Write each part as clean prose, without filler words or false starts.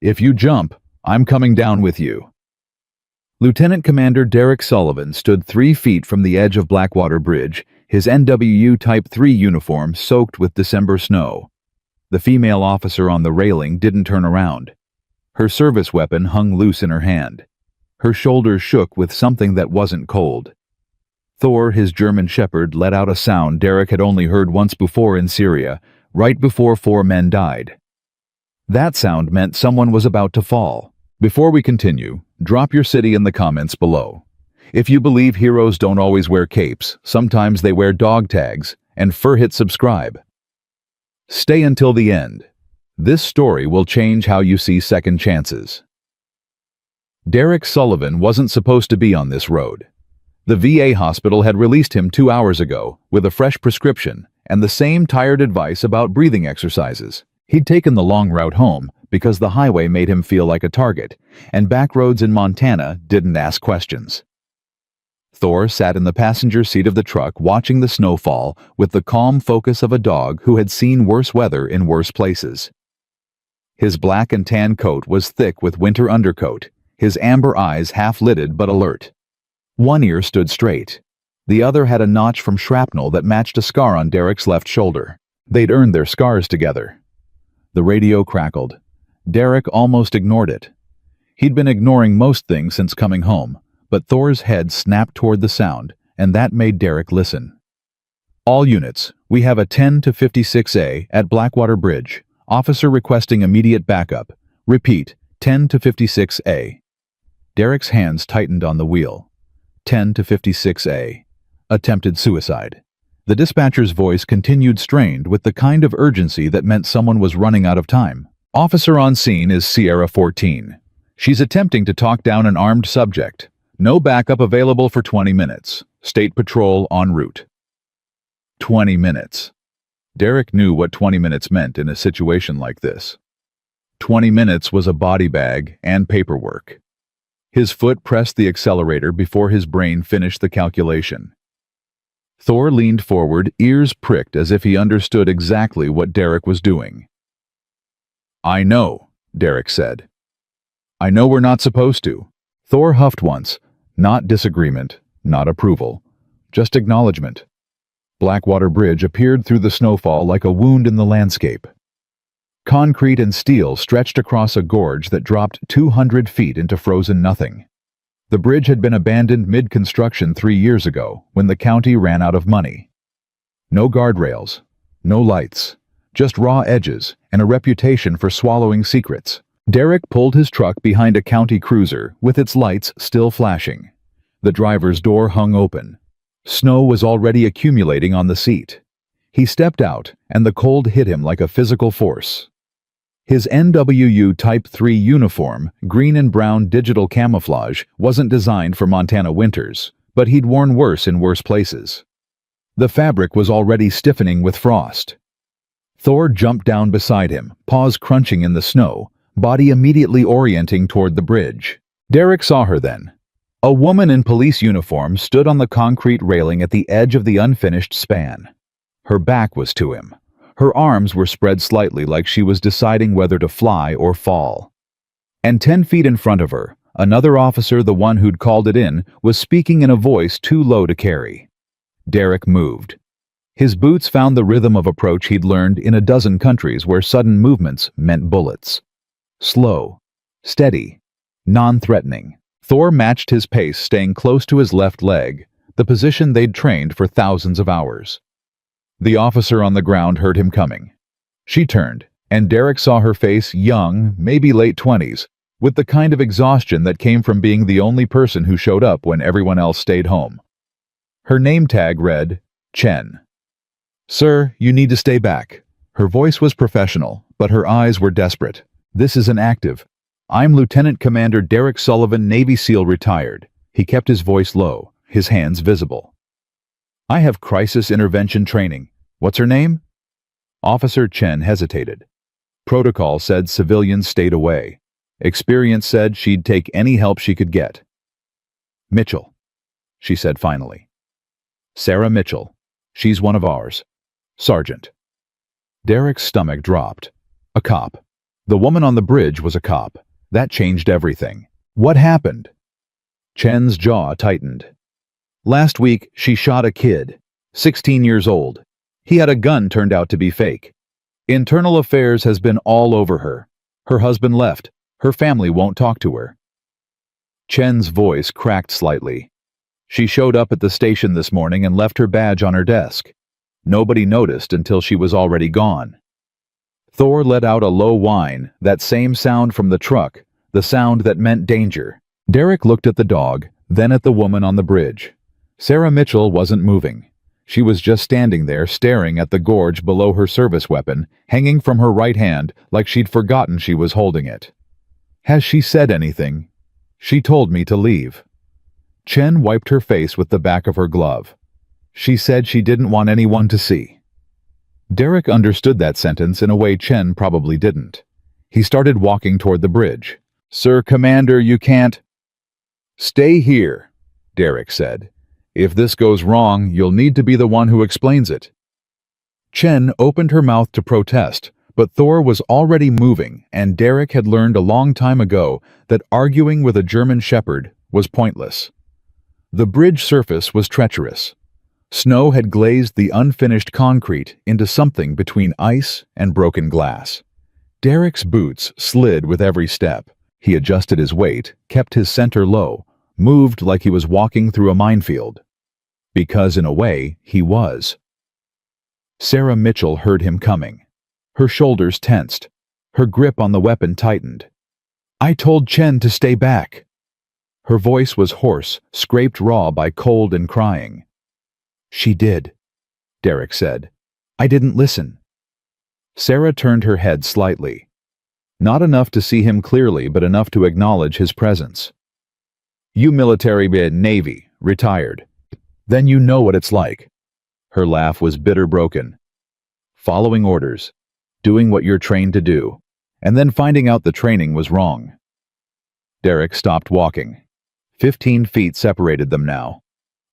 If you jump, I'm coming down with you." Lieutenant Commander Derek Sullivan stood 3 feet from the edge of Blackwater Bridge, his NWU Type 3 uniform soaked with December snow. The female officer on the railing didn't turn around. Her service weapon hung loose in her hand. Her shoulders shook with something that wasn't cold. Thor, his German shepherd, let out a sound Derek had only heard once before in Syria, right before 4 men died. That sound meant someone was about to fall. Before we continue, drop your city in the comments below. If you believe heroes don't always wear capes, sometimes they wear dog tags, and hit subscribe. Stay until the end. This story will change how you see second chances. Derek Sullivan wasn't supposed to be on this road. The VA hospital had released him 2 hours ago with a fresh prescription and the same tired advice about breathing exercises. He'd taken the long route home because the highway made him feel like a target, and back roads in Montana didn't ask questions. Thor sat in the passenger seat of the truck watching the snow fall with the calm focus of a dog who had seen worse weather in worse places. His black and tan coat was thick with winter undercoat, his amber eyes half-lidded but alert. One ear stood straight. The other had a notch from shrapnel that matched a scar on Derek's left shoulder. They'd earned their scars together. The radio crackled. Derek almost ignored it. He'd been ignoring most things since coming home, but Thor's head snapped toward the sound, and that made Derek listen. "All units, we have a 10 to 56A at Blackwater Bridge. Officer requesting immediate backup. Repeat, 10 to 56A. Derek's hands tightened on the wheel. 10 to 56A. Attempted suicide. The dispatcher's voice continued strained with the kind of urgency that meant someone was running out of time. Officer on scene is Sierra 14. She's attempting to talk down an armed subject. No backup available for 20 minutes. State Patrol en route. 20 minutes. Derek knew what 20 minutes meant in a situation like this. 20 minutes was a body bag and paperwork. His foot pressed the accelerator before his brain finished the calculation. Thor leaned forward, ears pricked as if he understood exactly what Derek was doing. "I know," Derek said. "I know we're not supposed to." Thor huffed once. Not disagreement, not approval, just acknowledgement. Blackwater Bridge appeared through the snowfall like a wound in the landscape. Concrete and steel stretched across a gorge that dropped 200 feet into frozen nothing. The bridge had been abandoned mid-construction 3 years ago, when the county ran out of money. No guardrails, no lights, just raw edges and a reputation for swallowing secrets. Derek pulled his truck behind a county cruiser, with its lights still flashing. The driver's door hung open. Snow was already accumulating on the seat. He stepped out, and the cold hit him like a physical force. His NWU Type 3 uniform, green and brown digital camouflage, wasn't designed for Montana winters, but he'd worn worse in worse places. The fabric was already stiffening with frost. Thor jumped down beside him, paws crunching in the snow, body immediately orienting toward the bridge. Derek saw her then. A woman in police uniform stood on the concrete railing at the edge of the unfinished span. Her back was to him. Her arms were spread slightly like she was deciding whether to fly or fall. And 10 feet in front of her, another officer, the one who'd called it in, was speaking in a voice too low to carry. Derek moved. His boots found the rhythm of approach he'd learned in a dozen countries where sudden movements meant bullets. Slow, steady, non-threatening. Thor matched his pace, staying close to his left leg, the position they'd trained for thousands of hours. The officer on the ground heard him coming. She turned, and Derek saw her face, young, maybe late 20s, with the kind of exhaustion that came from being the only person who showed up when everyone else stayed home. Her name tag read, Chen. "Sir, you need to stay back." Her voice was professional, but her eyes were desperate. "This is an active. I'm Lieutenant Commander Derek Sullivan, Navy SEAL retired." He kept his voice low, his hands visible. "I have crisis intervention training. What's her name?" Officer Chen hesitated. Protocol said civilians stayed away. Experience said she'd take any help she could get. "Mitchell," she said finally. "Sarah Mitchell. She's one of ours. Sergeant." Derek's stomach dropped. A cop. The woman on the bridge was a cop. That changed everything. What happened? Chen's jaw tightened. Last week, she shot a kid, 16 years old. He had a gun turned out to be fake. Internal affairs has been all over her. Her husband left. Her family won't talk to her. Chen's voice cracked slightly. She showed up at the station this morning and left her badge on her desk. Nobody noticed until she was already gone. Thor let out a low whine, that same sound from the truck, the sound that meant danger. Derek looked at the dog, then at the woman on the bridge. Sarah Mitchell wasn't moving. She was just standing there staring at the gorge below her service weapon, hanging from her right hand like she'd forgotten she was holding it. Has she said anything? She told me to leave. Chen wiped her face with the back of her glove. She said she didn't want anyone to see. Derek understood that sentence in a way Chen probably didn't. He started walking toward the bridge. Sir Commander, you can't. Stay here, Derek said. If this goes wrong, you'll need to be the one who explains it. Chen opened her mouth to protest, but Thor was already moving, and Derek had learned a long time ago that arguing with a German shepherd was pointless. The bridge surface was treacherous. Snow had glazed the unfinished concrete into something between ice and broken glass. Derek's boots slid with every step. He adjusted his weight, kept his center low, moved like he was walking through a minefield. Because in a way, he was. Sarah Mitchell heard him coming. Her shoulders tensed. Her grip on the weapon tightened. I told Chen to stay back. Her voice was hoarse, scraped raw by cold and crying. She did, Derek said. I didn't listen. Sarah turned her head slightly. Not enough to see him clearly, but enough to acknowledge his presence. You military Navy, retired. Then you know what it's like. Her laugh was bitter broken. Following orders, doing what you're trained to do, and then finding out the training was wrong. Derek stopped walking. 15 feet separated them now.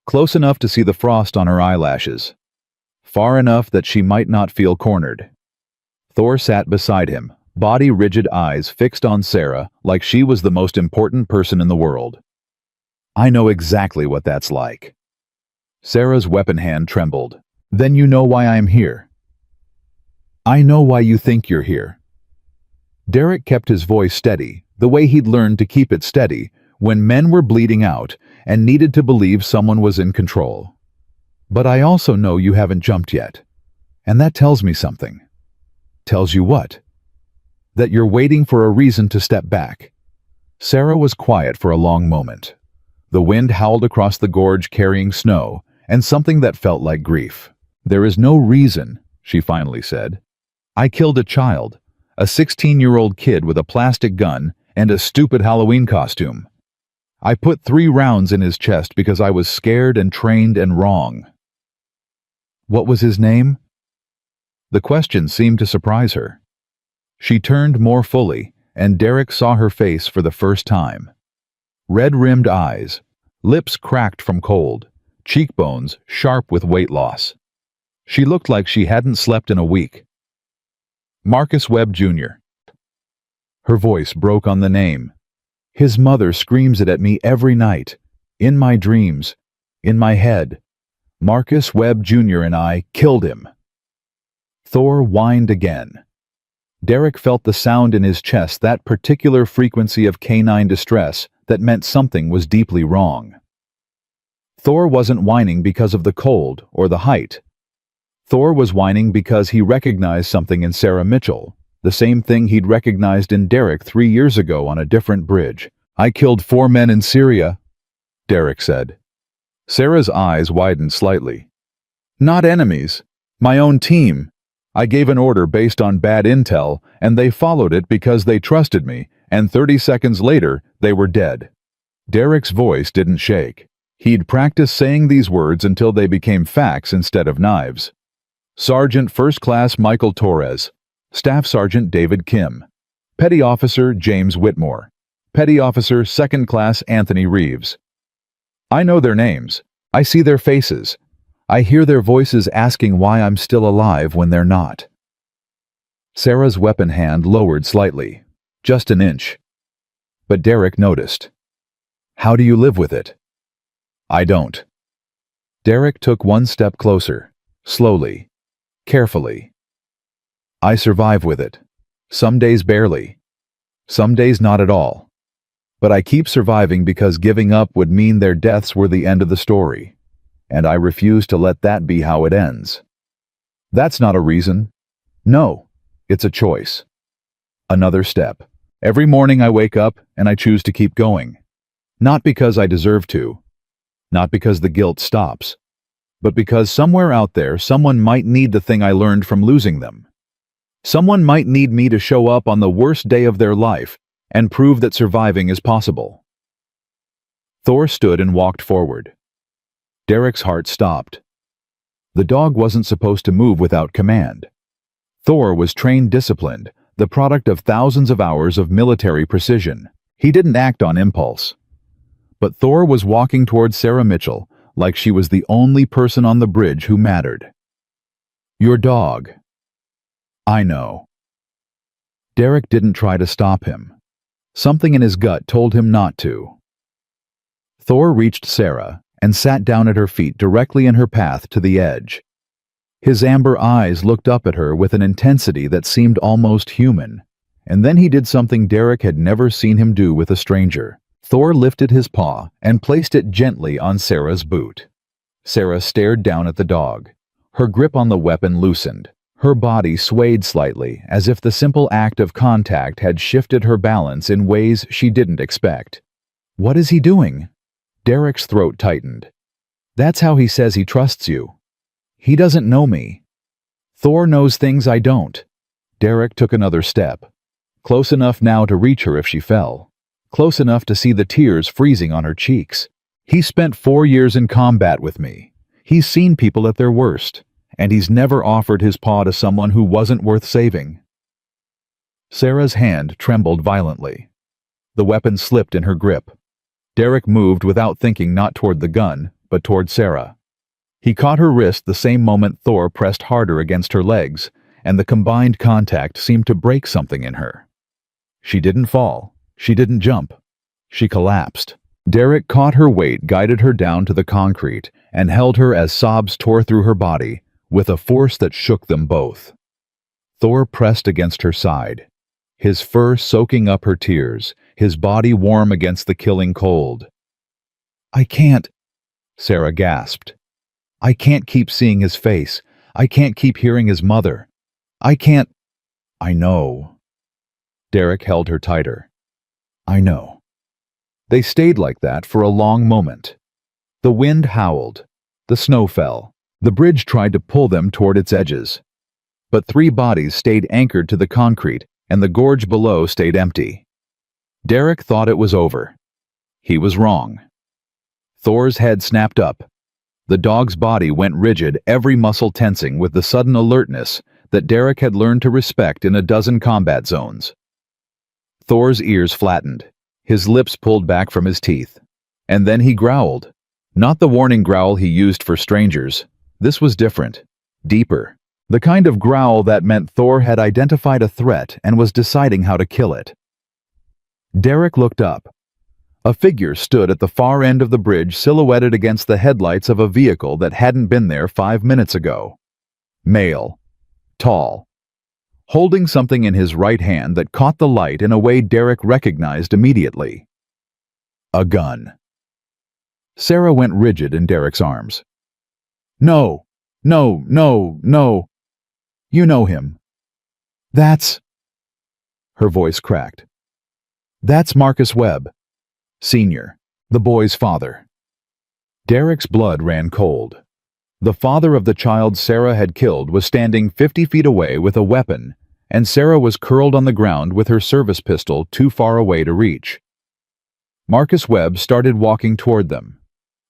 Close enough to see the frost on her eyelashes. Far enough that she might not feel cornered. Thor sat beside him, body rigid, eyes fixed on Sarah like she was the most important person in the world. I know exactly what that's like. Sarah's weapon hand trembled. Then you know why I'm here. I know why you think you're here. Derek kept his voice steady, the way he'd learned to keep it steady when men were bleeding out and needed to believe someone was in control. But I also know you haven't jumped yet. And that tells me something. Tells you what? That you're waiting for a reason to step back. Sarah was quiet for a long moment. The wind howled across the gorge carrying snow and something that felt like grief. There is no reason, she finally said. I killed a child, a 16-year-old kid with a plastic gun and a stupid Halloween costume. I put 3 rounds in his chest because I was scared and trained and wrong. What was his name? The question seemed to surprise her. She turned more fully, and Derek saw her face for the first time. Red-rimmed eyes, lips cracked from cold, cheekbones sharp with weight loss. She looked like she hadn't slept in a week. Marcus Webb, Jr. Her voice broke on the name. His mother screams it at me every night, in my dreams, in my head. Marcus Webb, Jr. and I killed him. Thor whined again. Derek felt the sound in his chest, that particular frequency of canine distress that meant something was deeply wrong. Thor wasn't whining because of the cold or the height. Thor was whining because he recognized something in Sarah Mitchell, the same thing he'd recognized in Derek 3 years ago on a different bridge. I killed 4 men in Syria, Derek said. Sarah's eyes widened slightly. Not enemies. My own team. I gave an order based on bad intel, and they followed it because they trusted me, and 30 seconds later, they were dead. Derek's voice didn't shake. He'd practiced saying these words until they became facts instead of knives. Sergeant First Class Michael Torres. Staff Sergeant David Kim. Petty Officer James Whitmore. Petty Officer Second Class Anthony Reeves. I know their names. I see their faces. I hear their voices asking why I'm still alive when they're not. Sarah's weapon hand lowered slightly, just an inch. But Derek noticed. "How do you live with it?" "I don't." Derek took one step closer, slowly, carefully. "I survive with it. Some days barely. Some days not at all. But I keep surviving because giving up would mean their deaths were the end of the story. And I refuse to let that be how it ends." "That's not a reason." "No, it's a choice." Another step. "Every morning I wake up and I choose to keep going. Not because I deserve to. Not because the guilt stops. But because somewhere out there someone might need the thing I learned from losing them. Someone might need me to show up on the worst day of their life and prove that surviving is possible." Thor stood and walked forward. Derek's heart stopped. The dog wasn't supposed to move without command. Thor was trained disciplined, the product of thousands of hours of military precision. He didn't act on impulse. But Thor was walking towards Sarah Mitchell like she was the only person on the bridge who mattered. "Your dog." "I know." Derek didn't try to stop him. Something in his gut told him not to. Thor reached Sarah and sat down at her feet directly in her path to the edge. His amber eyes looked up at her with an intensity that seemed almost human, and then he did something Derek had never seen him do with a stranger. Thor lifted his paw and placed it gently on Sarah's boot. Sarah stared down at the dog. Her grip on the weapon loosened. Her body swayed slightly, as if the simple act of contact had shifted her balance in ways she didn't expect. "What is he doing?" Derek's throat tightened. "That's how he says he trusts you. He doesn't know me. Thor knows things I don't." Derek took another step. Close enough now to reach her if she fell. Close enough to see the tears freezing on her cheeks. "He spent 4 years in combat with me. He's seen people at their worst. And he's never offered his paw to someone who wasn't worth saving." Sarah's hand trembled violently. The weapon slipped in her grip. Derek moved without thinking, not toward the gun, but toward Sarah. He caught her wrist the same moment Thor pressed harder against her legs, and the combined contact seemed to break something in her. She didn't fall. She didn't jump. She collapsed. Derek caught her weight, guided her down to the concrete, and held her as sobs tore through her body, with a force that shook them both. Thor pressed against her side, his fur soaking up her tears, his body warm against the killing cold. "I can't," Sarah gasped. "I can't keep seeing his face. I can't keep hearing his mother. I can't." "I know." Derek held her tighter. "I know." They stayed like that for a long moment. The wind howled. The snow fell. The bridge tried to pull them toward its edges. But 3 bodies stayed anchored to the concrete, and the gorge below stayed empty. Derek thought it was over. He was wrong. Thor's head snapped up. The dog's body went rigid, every muscle tensing with the sudden alertness that Derek had learned to respect in a dozen combat zones. Thor's ears flattened, his lips pulled back from his teeth. And then he growled. Not the warning growl he used for strangers. This was different, deeper. The kind of growl that meant Thor had identified a threat and was deciding how to kill it. Derek looked up. A figure stood at the far end of the bridge, silhouetted against the headlights of a vehicle that hadn't been there 5 minutes ago. Male. Tall. Holding something in his right hand that caught the light in a way Derek recognized immediately. A gun. Sarah went rigid in Derek's arms. No, no, no, no. You know him. That's... Her voice cracked. That's Marcus Webb, Sr., the boy's father. Derek's blood ran cold. The father of the child Sarah had killed was standing 50 feet away with a weapon, and Sarah was curled on the ground with her service pistol too far away to reach. Marcus Webb started walking toward them.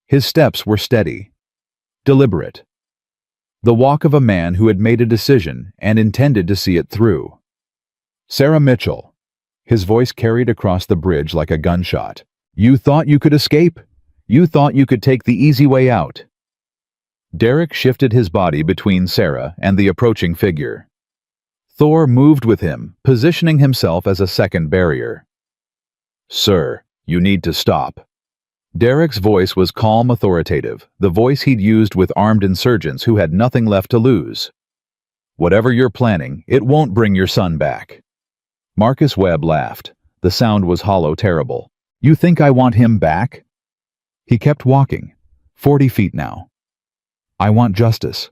His steps were steady, deliberate. The walk of a man who had made a decision and intended to see it through. Sarah Mitchell. His voice carried across the bridge like a gunshot. You thought you could escape? You thought you could take the easy way out? Derek shifted his body between Sarah and the approaching figure. Thor moved with him, positioning himself as a second barrier. "Sir, you need to stop." Derek's voice was calm, authoritative, the voice he'd used with armed insurgents who had nothing left to lose. "Whatever you're planning, it won't bring your son back." Marcus Webb laughed. The sound was hollow, terrible. "You think I want him back?" He kept walking, 40 feet now. "I want justice.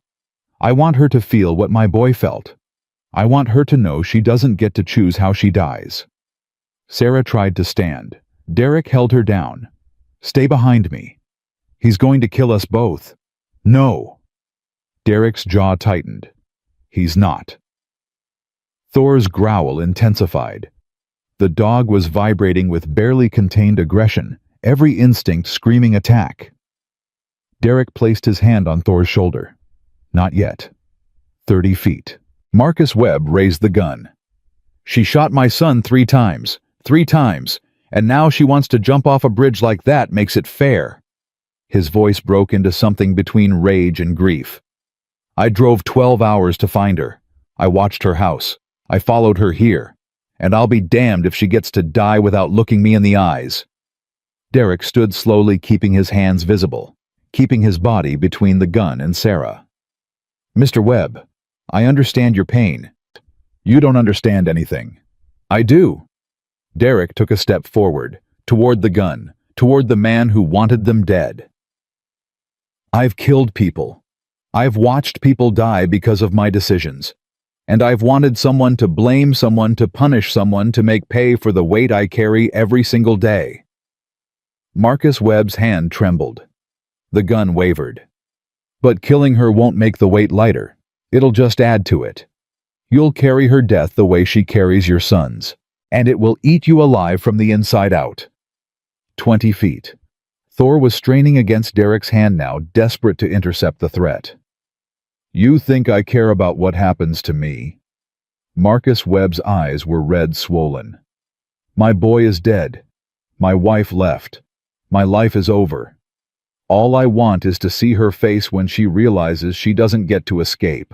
I want her to feel what my boy felt. I want her to know she doesn't get to choose how she dies." Sarah tried to stand. Derek held her down. "Stay behind me. He's going to kill us both." "No." Derek's jaw tightened. "He's not." Thor's growl intensified. The dog was vibrating with barely contained aggression, every instinct screaming attack. Derek placed his hand on Thor's shoulder. "Not yet." 30 feet. Marcus Webb raised the gun. "She shot my son 3 times. 3 times. And now she wants to jump off a bridge like that makes it fair." His voice broke into something between rage and grief. "I drove 12 hours to find her. I watched her house. I followed her here. And I'll be damned if she gets to die without looking me in the eyes." Derek stood slowly, keeping his hands visible, keeping his body between the gun and Sarah. "Mr. Webb, I understand your pain." "You don't understand anything." "I do." Derek took a step forward, toward the gun, toward the man who wanted them dead. "I've killed people. I've watched people die because of my decisions. And I've wanted someone to blame someone, to punish someone, to make pay for the weight I carry every single day." Marcus Webb's hand trembled. The gun wavered. "But killing her won't make the weight lighter. It'll just add to it. You'll carry her death the way she carries your son's. And it will eat you alive from the inside out." 20 feet. Thor was straining against Derek's hand now, desperate to intercept the threat. "You think I care about what happens to me?" Marcus Webb's eyes were red, swollen. "My boy is dead. My wife left. My life is over. All I want is to see her face when she realizes she doesn't get to escape."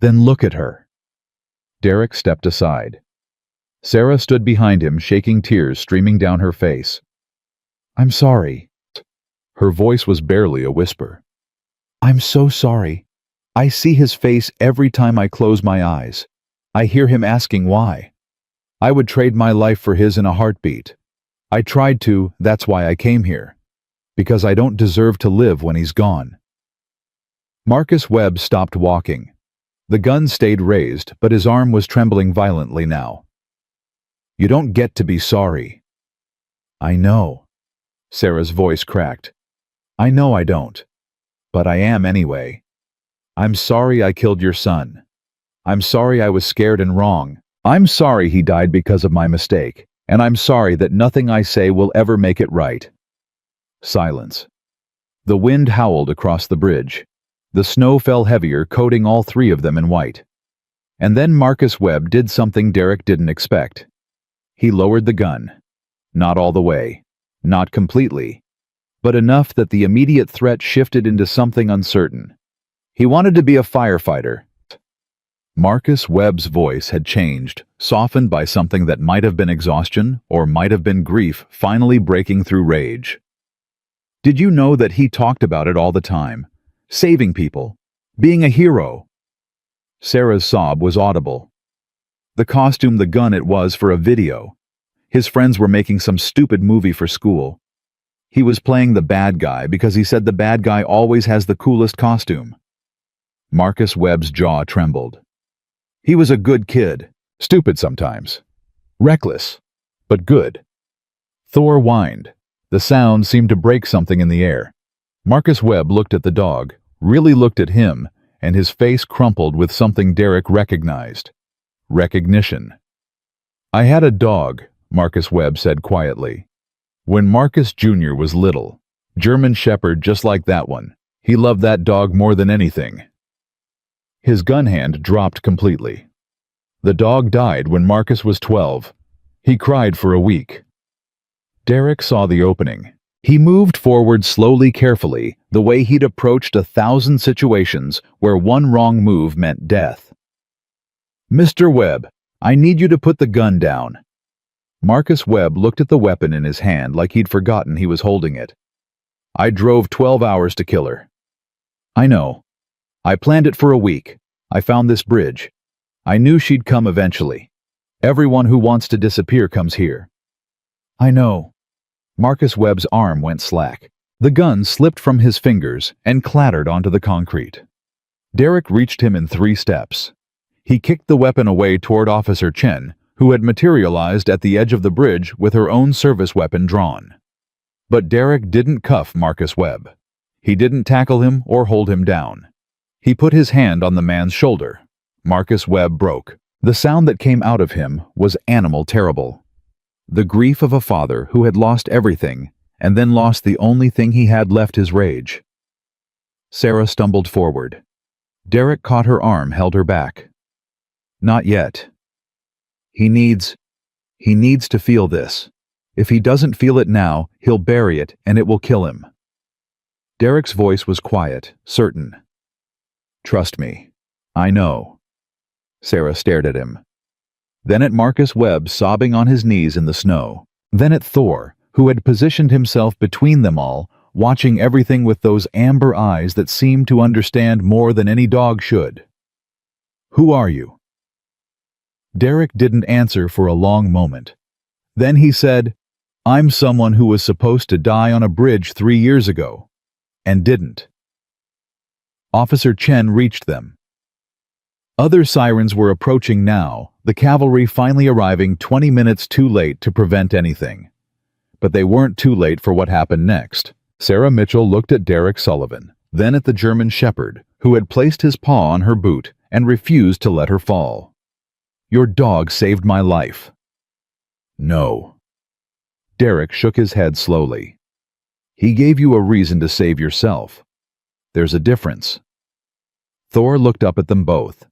"Then look at her." Derek stepped aside. Sarah stood behind him, shaking, tears streaming down her face. "I'm sorry." Her voice was barely a whisper. "I'm so sorry. I see his face every time I close my eyes. I hear him asking why. I would trade my life for his in a heartbeat. I tried to, that's why I came here. Because I don't deserve to live when he's gone." Marcus Webb stopped walking. The gun stayed raised, but his arm was trembling violently now. "You don't get to be sorry." "I know." Sarah's voice cracked. "I know I don't. But I am anyway. I'm sorry I killed your son. I'm sorry I was scared and wrong. I'm sorry he died because of my mistake. And I'm sorry that nothing I say will ever make it right." Silence. The wind howled across the bridge. The snow fell heavier, coating all 3 of them in white. And then Marcus Webb did something Derek didn't expect. He lowered the gun. Not all the way. Not completely. But enough that the immediate threat shifted into something uncertain. He wanted to be a firefighter. Marcus Webb's voice had changed, softened by something that might have been exhaustion or might have been grief finally breaking through rage. "Did you know that he talked about it all the time? Saving people. Being a hero." Sarah's sob was audible. The costume, the gun, it was for a video. His friends were making some stupid movie for school. He was playing the bad guy because he said the bad guy always has the coolest costume. Marcus Webb's jaw trembled. He was a good kid. Stupid sometimes. Reckless. But good. Thor whined. The sound seemed to break something in the air. Marcus Webb looked at the dog, really looked at him, and his face crumpled with something Derek recognized. Recognition. "I had a dog," Marcus Webb said quietly. "When Marcus Jr. was little. German Shepherd just like that one. He loved that dog more than anything." His gun hand dropped completely. "The dog died when Marcus was 12. He cried for a week." Derek saw the opening. He moved forward slowly, carefully, the way he'd approached 1,000 situations where one wrong move meant death. Mr. Webb, I need you to put the gun down. Marcus Webb looked at the weapon in his hand like he'd forgotten he was holding it. I drove 12 hours to kill her. I know. I planned it for a week. I found this bridge. I knew she'd come eventually. Everyone who wants to disappear comes here. I know. Marcus Webb's arm went slack. The gun slipped from his fingers and clattered onto the concrete. Derek reached him in 3 steps. He kicked the weapon away toward Officer Chen, who had materialized at the edge of the bridge with her own service weapon drawn. But Derek didn't cuff Marcus Webb. He didn't tackle him or hold him down. He put his hand on the man's shoulder. Marcus Webb broke. The sound that came out of him was animal terrible. The grief of a father who had lost everything and then lost the only thing he had left, his rage. Sarah stumbled forward. Derek caught her arm, held her back. Not yet. He needs to feel this. If he doesn't feel it now, he'll bury it and it will kill him. Derek's voice was quiet, certain. Trust me. I know. Sarah stared at him. Then at Marcus Webb sobbing on his knees in the snow. Then at Thor, who had positioned himself between them all, watching everything with those amber eyes that seemed to understand more than any dog should. Who are you? Derek didn't answer for a long moment. Then he said, I'm someone who was supposed to die on a bridge 3 years ago, and didn't. Officer Chen reached them. Other sirens were approaching now, the cavalry finally arriving 20 minutes too late to prevent anything. But they weren't too late for what happened next. Sarah Mitchell looked at Derek Sullivan, then at the German shepherd, who had placed his paw on her boot and refused to let her fall. Your dog saved my life. No. Derek shook his head slowly. He gave you a reason to save yourself. There's a difference. Thor looked up at them both.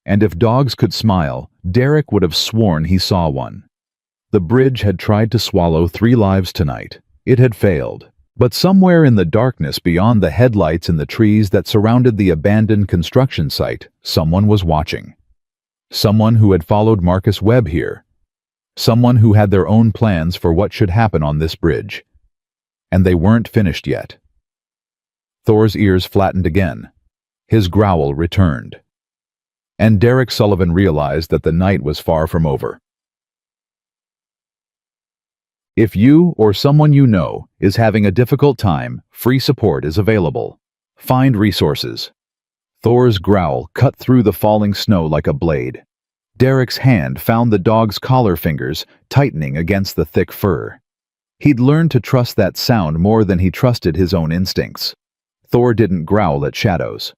And if dogs could smile, Derek would have sworn he saw one. The bridge had tried to swallow 3 lives tonight. It had failed. But somewhere in the darkness beyond the headlights in the trees that surrounded the abandoned construction site, someone was watching. Someone who had followed Marcus Webb here. Someone who had their own plans for what should happen on this bridge. And they weren't finished yet. Thor's ears flattened again. His growl returned. And Derek Sullivan realized that the night was far from over. If you or someone you know is having a difficult time, free support is available. Find resources. Thor's growl cut through the falling snow like a blade. Derek's hand found the dog's collar fingers tightening against the thick fur. He'd learned to trust that sound more than he trusted his own instincts. Thor didn't growl at shadows.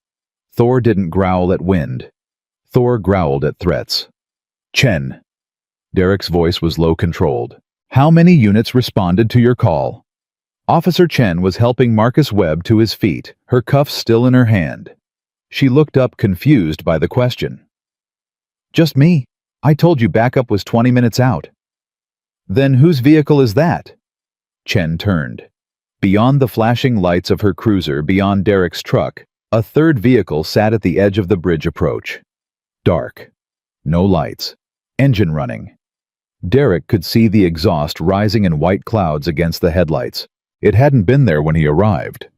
Thor didn't growl at wind. Thor growled at threats. Chen. Derek's voice was low-controlled. How many units responded to your call? Officer Chen was helping Marcus Webb to his feet, her cuffs still in her hand. She looked up, confused by the question. Just me. I told you backup was 20 minutes out. Then whose vehicle is that? Chen turned. Beyond the flashing lights of her cruiser, beyond Derek's truck, a third vehicle sat at the edge of the bridge approach. Dark. No lights. Engine running. Derek could see the exhaust rising in white clouds against the headlights. It hadn't been there when he arrived.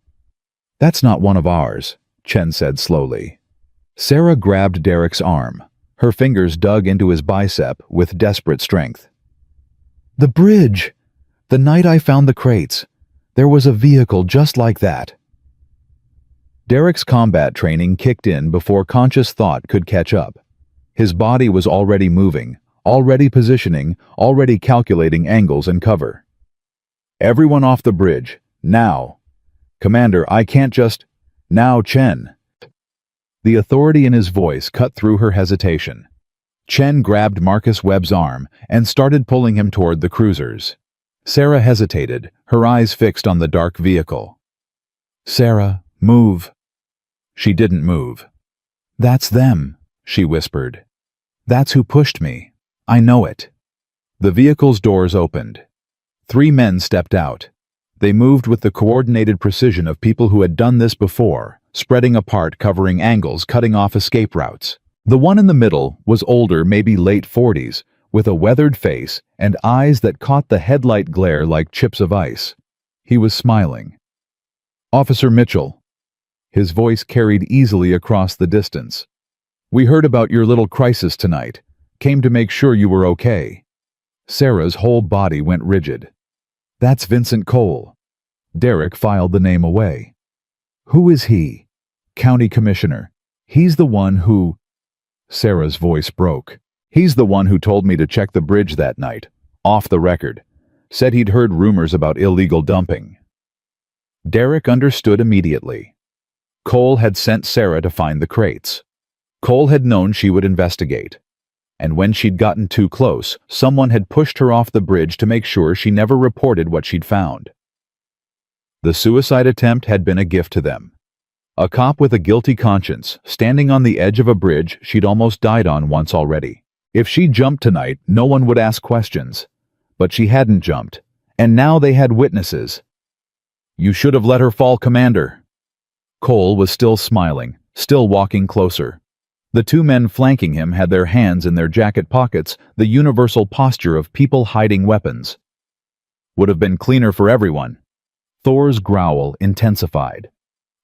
That's not one of ours, Chen said slowly. Sarah grabbed Derek's arm. Her fingers dug into his bicep with desperate strength. The bridge! The night I found the crates. There was a vehicle just like that. Derek's combat training kicked in before conscious thought could catch up. His body was already moving, already positioning, already calculating angles and cover. Everyone off the bridge, now. Commander, I can't just... Now, Chen. The authority in his voice cut through her hesitation. Chen grabbed Marcus Webb's arm and started pulling him toward the cruisers. Sarah hesitated, her eyes fixed on the dark vehicle. Sarah, move. She didn't move. That's them, she whispered. That's who pushed me. I know it. The vehicle's doors opened. 3 men stepped out. They moved with the coordinated precision of people who had done this before, spreading apart, covering angles, cutting off escape routes. The one in the middle was older, maybe late 40s, with a weathered face and eyes that caught the headlight glare like chips of ice. He was smiling. "Officer Mitchell." His voice carried easily across the distance. "We heard about your little crisis tonight. Came to make sure you were okay." Sarah's whole body went rigid. "That's Vincent Cole." Derek filed the name away. "Who is he?" "County Commissioner. He's the one who—" Sarah's voice broke. "He's the one who told me to check the bridge that night, off the record. Said he'd heard rumors about illegal dumping." Derek understood immediately. Cole had sent Sarah to find the crates. Cole had known she would investigate. And when she'd gotten too close, someone had pushed her off the bridge to make sure she never reported what she'd found. The suicide attempt had been a gift to them. A cop with a guilty conscience, standing on the edge of a bridge she'd almost died on once already. If she jumped tonight, no one would ask questions. But she hadn't jumped, and now they had witnesses. "You should have let her fall, Commander." Cole was still smiling, still walking closer. The two men flanking him had their hands in their jacket pockets, the universal posture of people hiding weapons. "Would have been cleaner for everyone." Thor's growl intensified.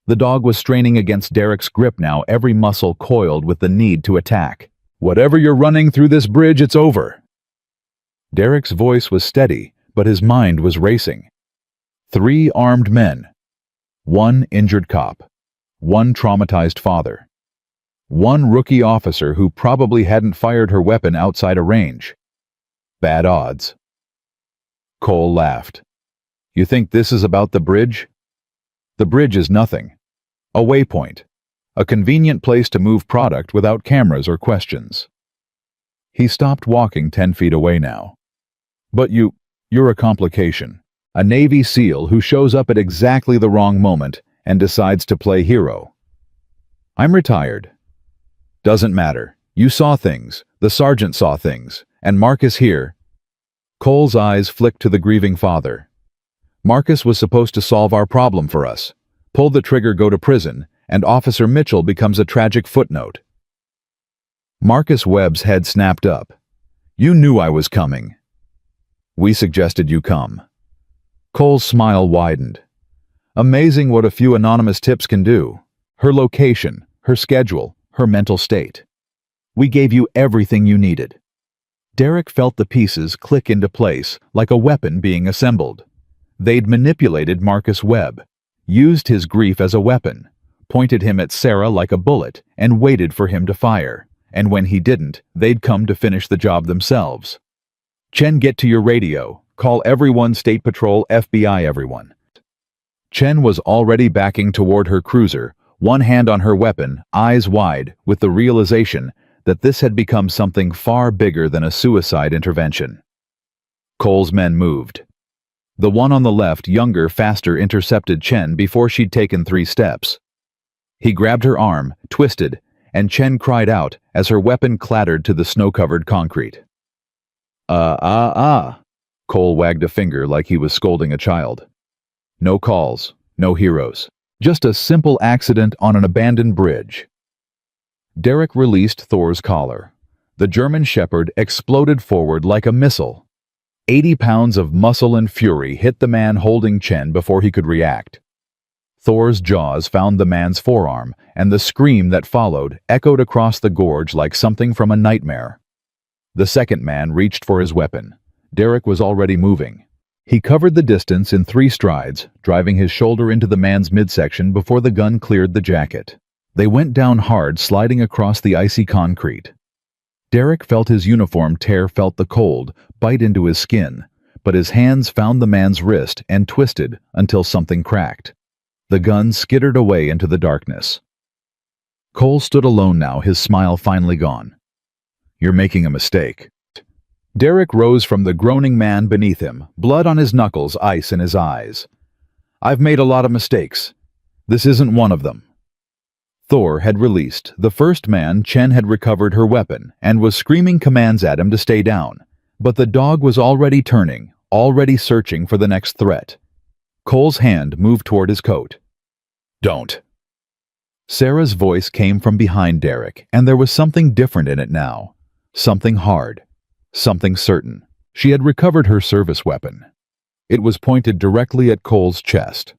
The dog was straining against Derek's grip now, every muscle coiled with the need to attack. "Whatever you're running through this bridge, it's over." Derek's voice was steady, but his mind was racing. 3 armed men. 1 injured cop. 1 traumatized father. 1 rookie officer who probably hadn't fired her weapon outside a range. Bad odds. Cole laughed. "You think this is about the bridge?" "The bridge is nothing. A waypoint. A convenient place to move product without cameras or questions." He stopped walking 10 feet away now. "But you're a complication. A Navy SEAL who shows up at exactly the wrong moment and decides to play hero." "I'm retired." "Doesn't matter. You saw things, the sergeant saw things, and Marcus here." Cole's eyes flicked to the grieving father. "Marcus was supposed to solve our problem for us. Pull the trigger, go to prison, and Officer Mitchell becomes a tragic footnote." Marcus Webb's head snapped up. "You knew I was coming." "We suggested you come." Cole's smile widened. Amazing what a few anonymous tips can do. Her location, her schedule, her mental state. "We gave you everything you needed." Derek felt the pieces click into place, like a weapon being assembled. They'd manipulated Marcus Webb, used his grief as a weapon, pointed him at Sarah like a bullet, and waited for him to fire. And when he didn't, they'd come to finish the job themselves. "Chen, get to your radio. Call everyone, State Patrol, FBI, everyone." Chen was already backing toward her cruiser, one hand on her weapon, eyes wide, with the realization that this had become something far bigger than a suicide intervention. Cole's men moved. The one on the left, younger, faster, intercepted Chen before she'd taken 3 steps. He grabbed her arm, twisted, and Chen cried out as her weapon clattered to the snow-covered concrete. Cole wagged a finger like he was scolding a child. "No calls, no heroes. Just a simple accident on an abandoned bridge." Derek released Thor's collar. The German Shepherd exploded forward like a missile. 80 pounds of muscle and fury hit the man holding Chen before he could react. Thor's jaws found the man's forearm, and the scream that followed echoed across the gorge like something from a nightmare. The second man reached for his weapon. Derek was already moving. He covered the distance in 3 strides, driving his shoulder into the man's midsection before the gun cleared the jacket. They went down hard, sliding across the icy concrete. Derek felt his uniform tear, felt the cold bite into his skin, but his hands found the man's wrist and twisted until something cracked. The gun skittered away into the darkness. Cole stood alone now, his smile finally gone. "You're making a mistake." Derek rose from the groaning man beneath him, blood on his knuckles, ice in his eyes. "I've made a lot of mistakes. This isn't one of them." Thor had released the first man. Chen had recovered her weapon and was screaming commands at him to stay down. But the dog was already turning, already searching for the next threat. Cole's hand moved toward his coat. "Don't." Sarah's voice came from behind Derek, and there was something different in it now. Something hard. Something certain. She had recovered her service weapon. It was pointed directly at Cole's chest.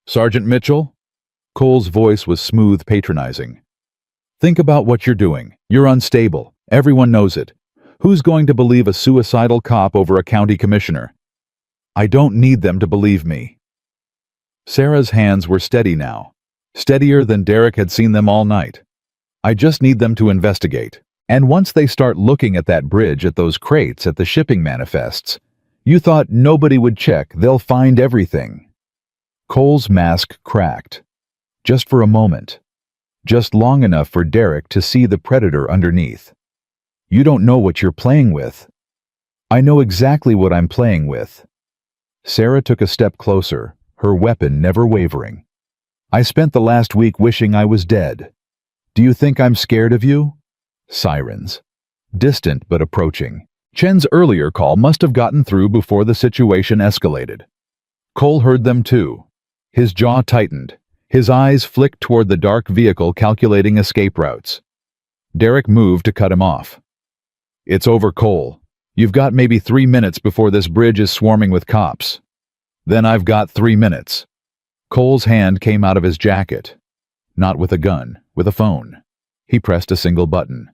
"Sergeant Mitchell?" Cole's voice was smooth, patronizing. "Think about what you're doing. You're unstable. Everyone knows it. Who's going to believe a suicidal cop over a county commissioner?" "I don't need them to believe me." Sarah's hands were steady now, steadier than Derek had seen them all night. "I just need them to investigate. And once they start looking at that bridge, at those crates, at the shipping manifests, you thought nobody would check, they'll find everything." Cole's mask cracked. Just for a moment. Just long enough for Derek to see the predator underneath. "You don't know what you're playing with." "I know exactly what I'm playing with." Sarah took a step closer, her weapon never wavering. "I spent the last week wishing I was dead. Do you think I'm scared of you?" Sirens. Distant but approaching. Chen's earlier call must have gotten through before the situation escalated. Cole heard them too. His jaw tightened. His eyes flicked toward the dark vehicle calculating escape routes. Derek moved to cut him off. "It's over, Cole. You've got maybe 3 minutes before this bridge is swarming with cops." "Then I've got 3 minutes." Cole's hand came out of his jacket. Not with a gun, with a phone. He pressed a single button.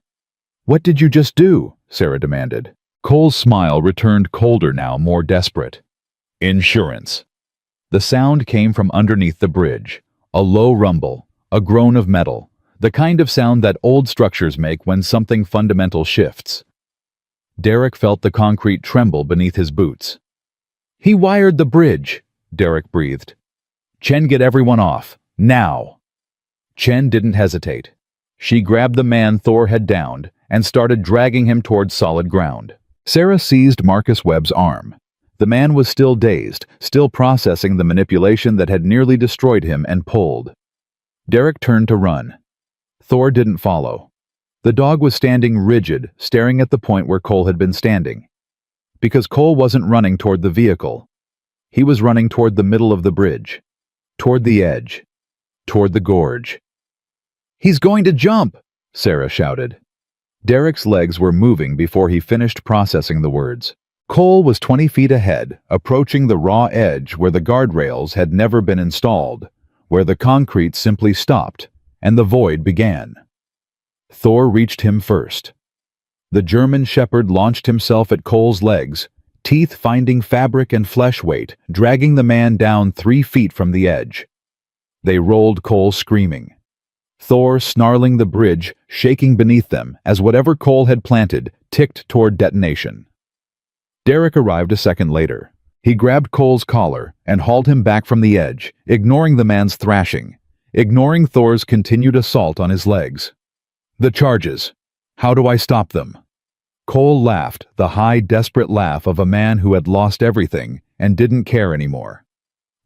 "What did you just do?" Sarah demanded. Cole's smile returned colder now, more desperate. "Insurance." The sound came from underneath the bridge. A low rumble, a groan of metal, the kind of sound that old structures make when something fundamental shifts. Derek felt the concrete tremble beneath his boots. "He wired the bridge," Derek breathed. "Chen, get everyone off. Now." Chen didn't hesitate. She grabbed the man Thor had downed and started dragging him towards solid ground. Sarah seized Marcus Webb's arm. The man was still dazed, still processing the manipulation that had nearly destroyed him, and pulled. Derek turned to run. Thor didn't follow. The dog was standing rigid, staring at the point where Cole had been standing. Because Cole wasn't running toward the vehicle. He was running toward the middle of the bridge. Toward the edge. Toward the gorge. "He's going to jump!" Sarah shouted. Derek's legs were moving before he finished processing the words. Cole was 20 feet ahead, approaching the raw edge where the guardrails had never been installed, where the concrete simply stopped, and the void began. Thor reached him first. The German shepherd launched himself at Cole's legs, teeth finding fabric and flesh weight, dragging the man down 3 feet from the edge. They rolled Cole screaming. Thor snarling the bridge, shaking beneath them as whatever Cole had planted ticked toward detonation. Derek arrived a second later. He grabbed Cole's collar and hauled him back from the edge, ignoring the man's thrashing, ignoring Thor's continued assault on his legs. "The charges. How do I stop them?" Cole laughed, the high, desperate laugh of a man who had lost everything and didn't care anymore.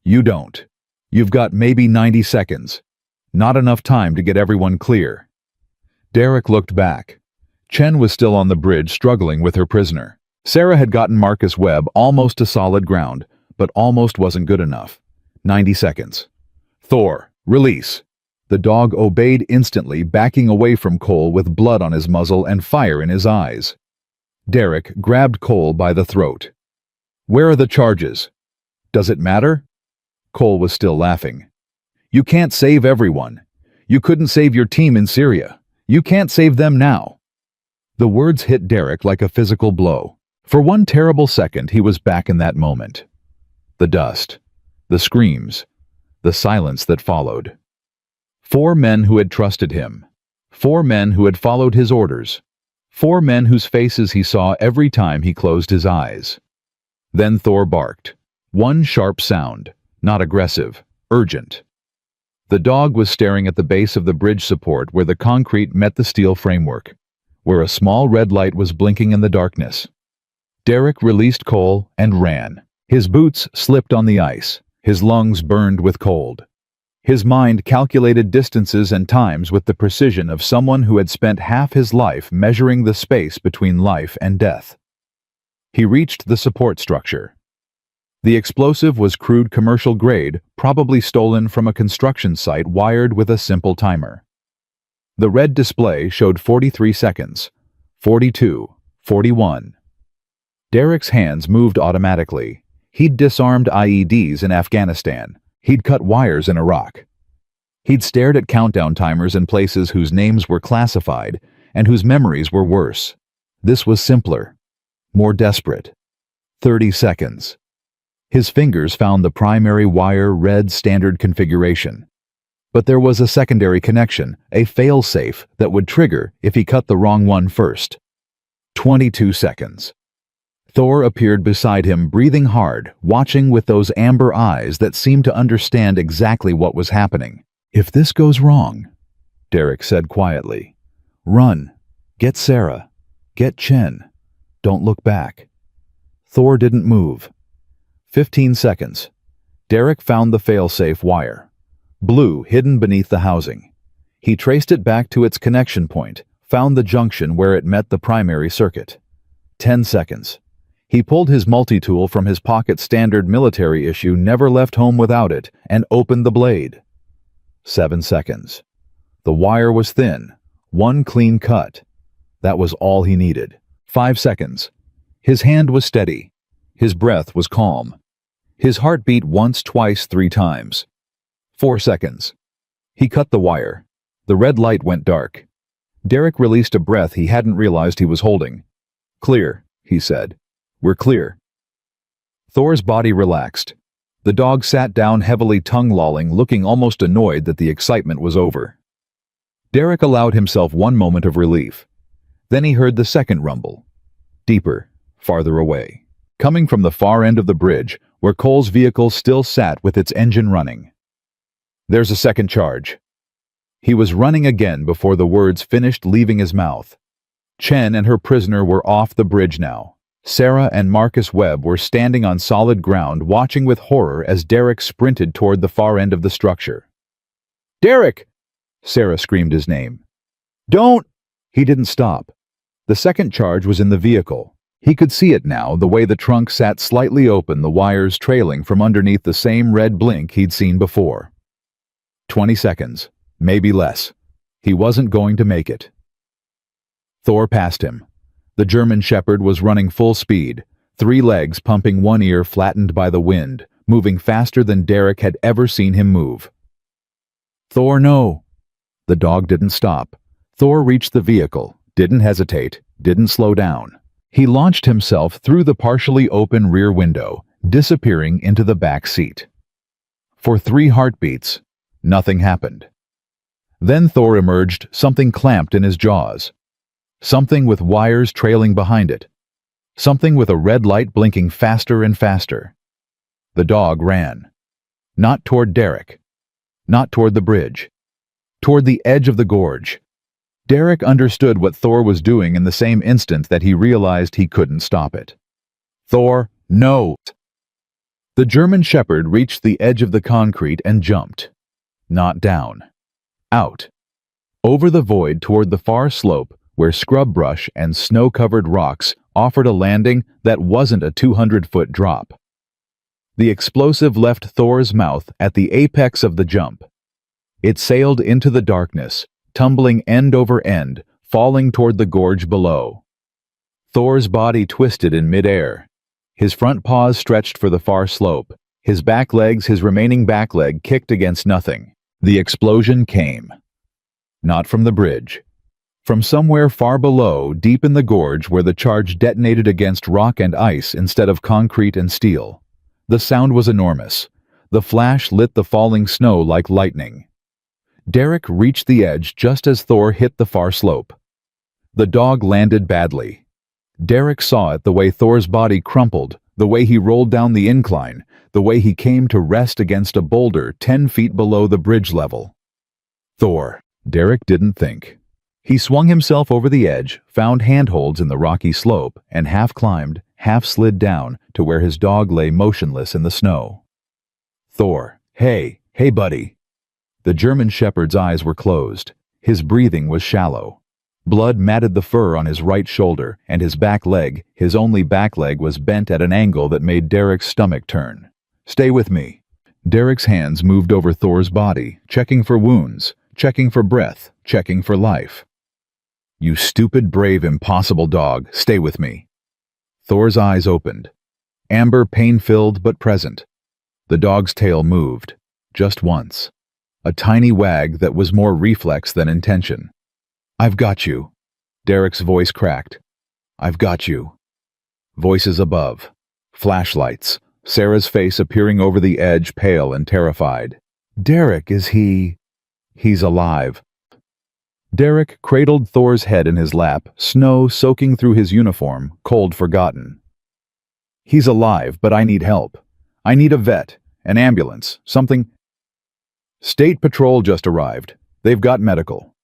"You don't. You've got maybe 90 seconds. Not enough time to get everyone clear." Derek looked back. Chen was still on the bridge, struggling with her prisoner. Sarah had gotten Marcus Webb almost to solid ground, but almost wasn't good enough. 90 seconds. "Thor, release." The dog obeyed instantly, backing away from Cole with blood on his muzzle and fire in his eyes. Derek grabbed Cole by the throat. "Where are the charges?" "Does it matter?" Cole was still laughing. "You can't save everyone. You couldn't save your team in Syria. You can't save them now." The words hit Derek like a physical blow. For one terrible second, he was back in that moment. The dust, the screams, the silence that followed. 4 men who had trusted him. 4 men who had followed his orders. 4 men whose faces he saw every time he closed his eyes. Then Thor barked. One sharp sound, not aggressive, urgent. The dog was staring at the base of the bridge support where the concrete met the steel framework, where a small red light was blinking in the darkness. Derek released Cole and ran. His boots slipped on the ice. His lungs burned with cold. His mind calculated distances and times with the precision of someone who had spent half his life measuring the space between life and death. He reached the support structure. The explosive was crude commercial grade, probably stolen from a construction site wired with a simple timer. The red display showed 43 seconds, 42, 41. Derek's hands moved automatically. He'd disarmed IEDs in Afghanistan. He'd cut wires in Iraq. He'd stared at countdown timers in places whose names were classified and whose memories were worse. This was simpler, more desperate. 30 seconds. His fingers found the primary wire red standard configuration. But there was a secondary connection, a fail-safe that would trigger if he cut the wrong one first. 22 seconds. Thor appeared beside him, breathing hard, watching with those amber eyes that seemed to understand exactly what was happening. "If this goes wrong," Derek said quietly, "run. Get Sarah. Get Chen. Don't look back." Thor didn't move. 15 seconds. Derek found the fail-safe wire. Blue, hidden beneath the housing. He traced it back to its connection point, found the junction where it met the primary circuit. 10 seconds. He pulled his multi-tool from his pocket, standard military issue, never left home without it, and opened the blade. 7 seconds. The wire was thin, one clean cut. That was all he needed. 5 seconds. His hand was steady. His breath was calm. His heart beat once, twice, 3 times. 4 seconds. He cut the wire. The red light went dark. Derek released a breath he hadn't realized he was holding. "Clear," he said. "We're clear." Thor's body relaxed. The dog sat down heavily, tongue-lolling, looking almost annoyed that the excitement was over. Derek allowed himself one moment of relief. Then he heard the second rumble. Deeper, farther away. Coming from the far end of the bridge, where Cole's vehicle still sat with its engine running. "There's a second charge." He was running again before the words finished leaving his mouth. Chen and her prisoner were off the bridge now. Sarah and Marcus Webb were standing on solid ground, watching with horror as Derek sprinted toward the far end of the structure. "Derek!" Sarah screamed his name. "Don't!" He didn't stop. The second charge was in the vehicle. He could see it now, the way the trunk sat slightly open, the wires trailing from underneath the same red blink he'd seen before. 20 seconds, maybe less. He wasn't going to make it. Thor passed him. The German Shepherd was running full speed, 3 legs pumping, one ear flattened by the wind, moving faster than Derek had ever seen him move. "Thor, no!" The dog didn't stop. Thor reached the vehicle, didn't hesitate, didn't slow down. He launched himself through the partially open rear window, disappearing into the back seat. For 3 heartbeats, nothing happened. Then Thor emerged, something clamped in his jaws. Something with wires trailing behind it. Something with a red light blinking faster and faster. The dog ran. Not toward Derek. Not toward the bridge. Toward the edge of the gorge. Derek understood what Thor was doing in the same instant that he realized he couldn't stop it. "Thor, no!" The German Shepherd reached the edge of the concrete and jumped. Not down. Out. Over the void toward the far slope where scrub brush and snow-covered rocks offered a landing that wasn't a 200-foot drop. The explosive left Thor's mouth at the apex of the jump. It sailed into the darkness, tumbling end over end, falling toward the gorge below. Thor's body twisted in midair. His front paws stretched for the far slope. His back legs, his remaining back leg, kicked against nothing. The explosion came. Not from the bridge. From somewhere far below, deep in the gorge where the charge detonated against rock and ice instead of concrete and steel. The sound was enormous. The flash lit the falling snow like lightning. Derek reached the edge just as Thor hit the far slope. The dog landed badly. Derek saw it, the way Thor's body crumpled, the way he rolled down the incline, the way he came to rest against a boulder 10 feet below the bridge level. Thor. Derek didn't think. He swung himself over the edge, found handholds in the rocky slope, and half climbed, half slid down to where his dog lay motionless in the snow. "Thor, hey buddy." The German Shepherd's eyes were closed. His breathing was shallow. Blood matted the fur on his right shoulder, and his back leg, his only back leg, was bent at an angle that made Derek's stomach turn. "Stay with me." Derek's hands moved over Thor's body, checking for wounds, checking for breath, checking for life. "You stupid, brave, impossible dog, stay with me." Thor's eyes opened. Amber, pain-filled but present. The dog's tail moved, just once. A tiny wag that was more reflex than intention. "I've got you." Derek's voice cracked. "I've got you." Voices above. Flashlights. Sarah's face appearing over the edge, pale and terrified. "Derek, is he—" "He's alive." Derek cradled Thor's head in his lap, snow soaking through his uniform, cold forgotten. "He's alive, but I need help. I need a vet, an ambulance, something." "State Patrol just arrived. They've got medical."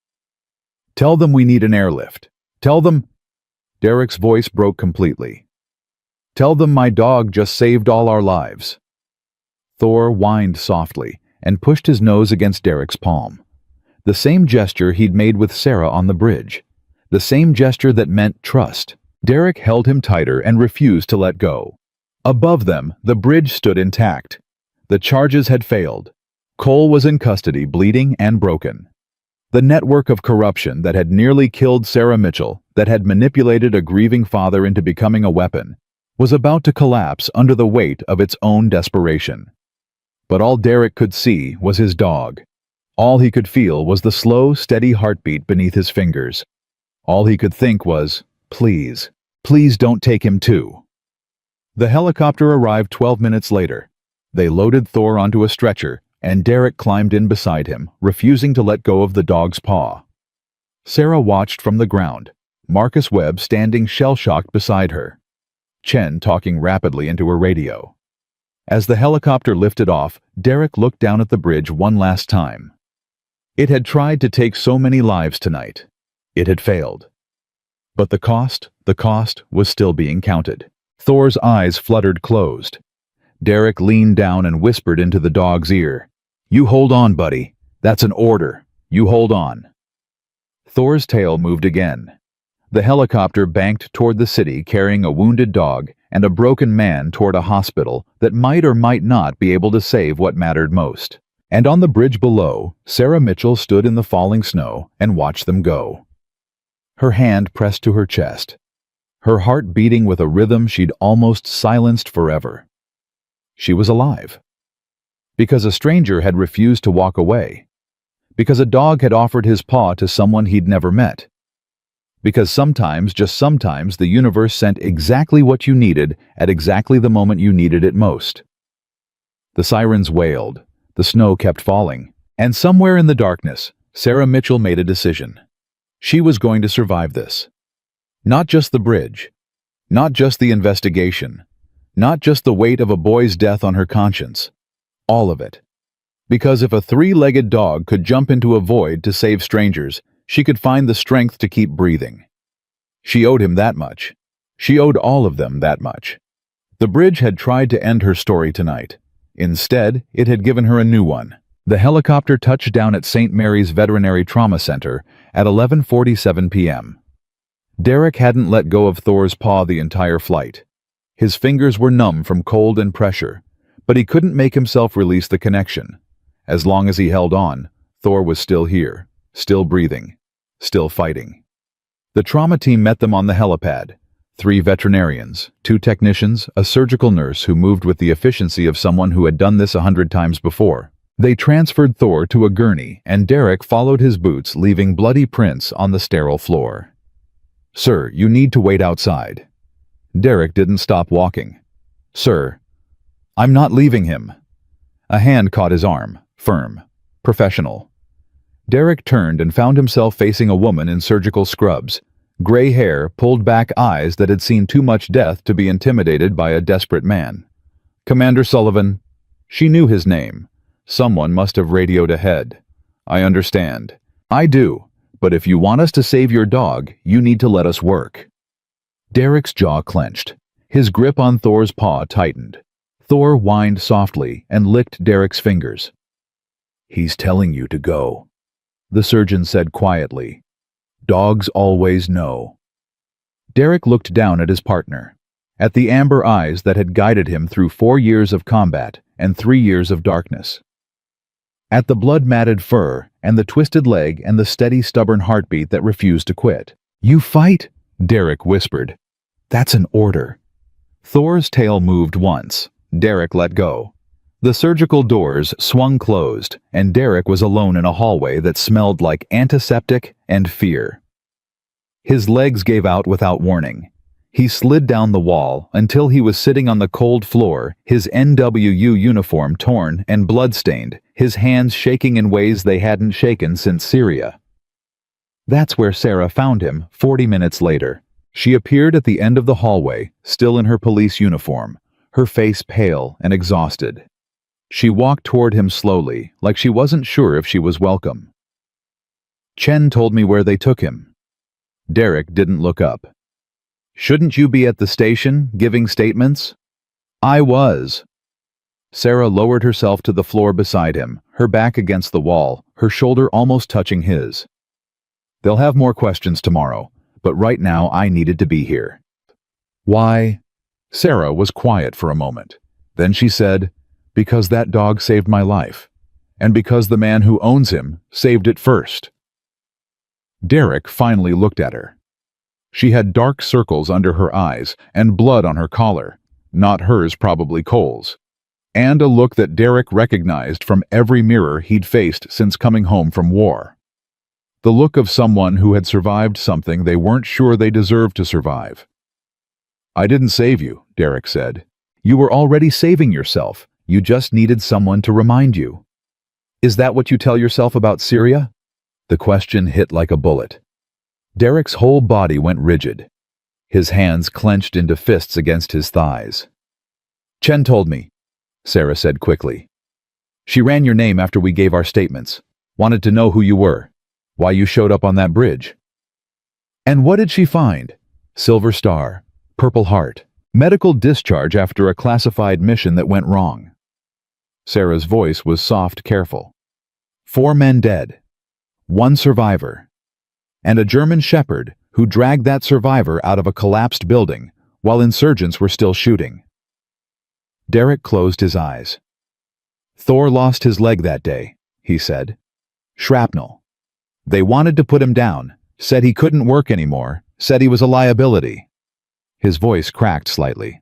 "Tell them we need an airlift. Tell them—" Derek's voice broke completely. "Tell them my dog just saved all our lives." Thor whined softly and pushed his nose against Derek's palm. The same gesture he'd made with Sarah on the bridge. The same gesture that meant trust. Derek held him tighter and refused to let go. Above them, the bridge stood intact. The charges had failed. Cole was in custody, bleeding and broken. The network of corruption that had nearly killed Sarah Mitchell, that had manipulated a grieving father into becoming a weapon, was about to collapse under the weight of its own desperation. But all Derek could see was his dog. All he could feel was the slow, steady heartbeat beneath his fingers. All he could think was, "Please, please don't take him too." The helicopter arrived 12 minutes later. They loaded Thor onto a stretcher, and Derek climbed in beside him, refusing to let go of the dog's paw. Sarah watched from the ground, Marcus Webb standing shell-shocked beside her. Chen talking rapidly into her radio. As the helicopter lifted off, Derek looked down at the bridge one last time. It had tried to take so many lives tonight. It had failed. But the cost was still being counted. Thor's eyes fluttered closed. Derek leaned down and whispered into the dog's ear, "You hold on, buddy. That's an order. You hold on." Thor's tail moved again. The helicopter banked toward the city carrying a wounded dog and a broken man toward a hospital that might or might not be able to save what mattered most. And on the bridge below, Sarah Mitchell stood in the falling snow and watched them go. Her hand pressed to her chest, her heart beating with a rhythm she'd almost silenced forever. She was alive. Because a stranger had refused to walk away. Because a dog had offered his paw to someone he'd never met. Because sometimes, just sometimes, the universe sent exactly what you needed at exactly the moment you needed it most. The sirens wailed, the snow kept falling, and somewhere in the darkness, Sarah Mitchell made a decision. She was going to survive this. Not just the bridge, not just the investigation, not just the weight of a boy's death on her conscience. All of it. Because if a three-legged dog could jump into a void to save strangers, she could find the strength to keep breathing. She owed him that much. She owed all of them that much. The bridge had tried to end her story tonight. Instead, it had given her a new one. The helicopter touched down at St. Mary's Veterinary Trauma Center at 11:47 p.m. Derek hadn't let go of Thor's paw the entire flight. His fingers were numb from cold and pressure, but he couldn't make himself release the connection. As long as he held on, Thor was still here, still breathing, still fighting. The trauma team met them on the helipad. 3 veterinarians, 2 technicians, a surgical nurse who moved with the efficiency of someone who had done this 100 times before. They transferred Thor to a gurney, and Derek followed his boots, leaving bloody prints on the sterile floor. "Sir, you need to wait outside." Derek didn't stop walking. "Sir, I'm not leaving him." A hand caught his arm, firm, professional. Derek turned and found himself facing a woman in surgical scrubs, gray hair, pulled back eyes that had seen too much death to be intimidated by a desperate man. "Commander Sullivan." She knew his name. Someone must have radioed ahead. "I understand." "I do, but if you want us to save your dog, you need to let us work." Derek's jaw clenched. His grip on Thor's paw tightened. Thor whined softly and licked Derek's fingers. "He's telling you to go," the surgeon said quietly. Dogs always know. Derek looked down at his partner, at the amber eyes that had guided him through 4 years of combat and 3 years of darkness. At the blood-matted fur and the twisted leg and the steady, stubborn heartbeat that refused to quit. "You fight?" Derek whispered. "That's an order." Thor's tail moved once. Derek let go. The surgical doors swung closed, and Derek was alone in a hallway that smelled like antiseptic and fear. His legs gave out without warning. He slid down the wall until he was sitting on the cold floor, his NWU uniform torn and blood-stained, his hands shaking in ways they hadn't shaken since Syria. That's where Sarah found him 40 minutes later. She appeared at the end of the hallway, still in her police uniform, her face pale and exhausted. She walked toward him slowly, like she wasn't sure if she was welcome. "Chen told me where they took him." Derek didn't look up. "Shouldn't you be at the station, giving statements?" "I was." Sarah lowered herself to the floor beside him, her back against the wall, her shoulder almost touching his. "They'll have more questions tomorrow, but right now I needed to be here." "Why?" Sarah was quiet for a moment. Then she said, "Because that dog saved my life, and because the man who owns him saved it first." Derek finally looked at her. She had dark circles under her eyes and blood on her collar, not hers, probably Cole's, and a look that Derek recognized from every mirror he'd faced since coming home from war. The look of someone who had survived something they weren't sure they deserved to survive. "I didn't save you," Derek said. "You were already saving yourself. You just needed someone to remind you." "Is that what you tell yourself about Syria?" The question hit like a bullet. Derek's whole body went rigid. His hands clenched into fists against his thighs. "Chen told me," Sarah said quickly. "She ran your name after we gave our statements. Wanted to know who you were, why you showed up on that bridge." "And what did she find?" "Silver Star, Purple Heart, medical discharge after a classified mission that went wrong." Sarah's voice was soft, careful. 4 men dead. 1 survivor. And a German shepherd who dragged that survivor out of a collapsed building while insurgents were still shooting. Derek closed his eyes. "Thor lost his leg that day," he said. "Shrapnel. They wanted to put him down, said he couldn't work anymore, said he was a liability." His voice cracked slightly.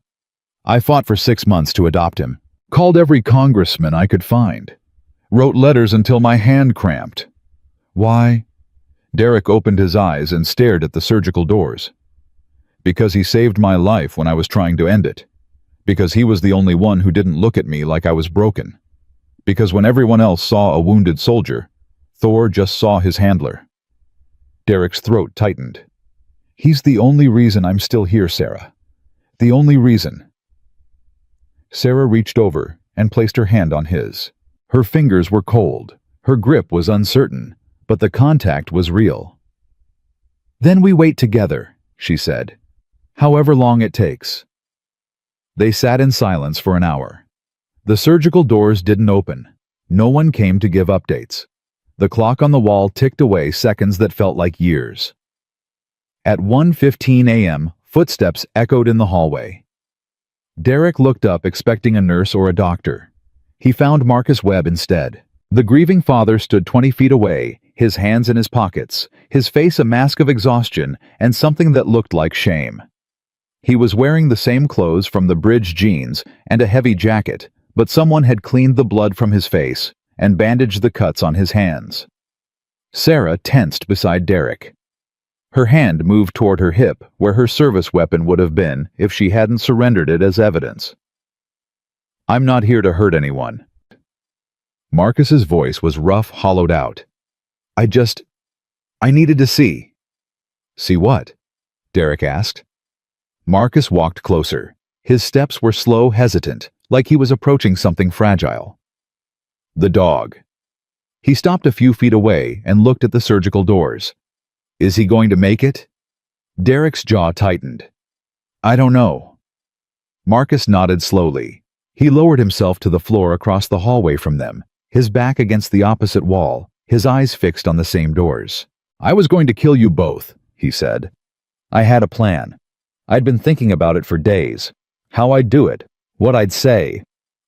"I fought for 6 months to adopt him. Called every congressman I could find. Wrote letters until my hand cramped." "Why?" Derek opened his eyes and stared at the surgical doors. "Because he saved my life when I was trying to end it. Because he was the only one who didn't look at me like I was broken. Because when everyone else saw a wounded soldier, Thor just saw his handler." Derek's throat tightened. "He's the only reason I'm still here, Sarah. The only reason." Sarah reached over and placed her hand on his. Her fingers were cold. Her grip was uncertain, but the contact was real. "Then we wait together," she said. "However long it takes." They sat in silence for an hour. The surgical doors didn't open. No one came to give updates. The clock on the wall ticked away seconds that felt like years. At 1:15 a.m., footsteps echoed in the hallway. Derek looked up expecting a nurse or a doctor. He found Marcus Webb instead. The grieving father stood 20 feet away, his hands in his pockets, his face a mask of exhaustion and something that looked like shame. He was wearing the same clothes from the bridge jeans and a heavy jacket, but someone had cleaned the blood from his face and bandaged the cuts on his hands. Sarah tensed beside Derek. Her hand moved toward her hip, where her service weapon would have been if she hadn't surrendered it as evidence. "I'm not here to hurt anyone." Marcus's voice was rough, hollowed out. I needed to see." "See what?" Derek asked. Marcus walked closer. His steps were slow, hesitant, like he was approaching something fragile. "The dog." He stopped a few feet away and looked at the surgical doors. "Is he going to make it?" Derek's jaw tightened. "I don't know." Marcus nodded slowly. He lowered himself to the floor across the hallway from them, his back against the opposite wall, his eyes fixed on the same doors. "I was going to kill you both," he said. I had a plan. I'd been thinking about it for days. How I'd do it, what I'd say,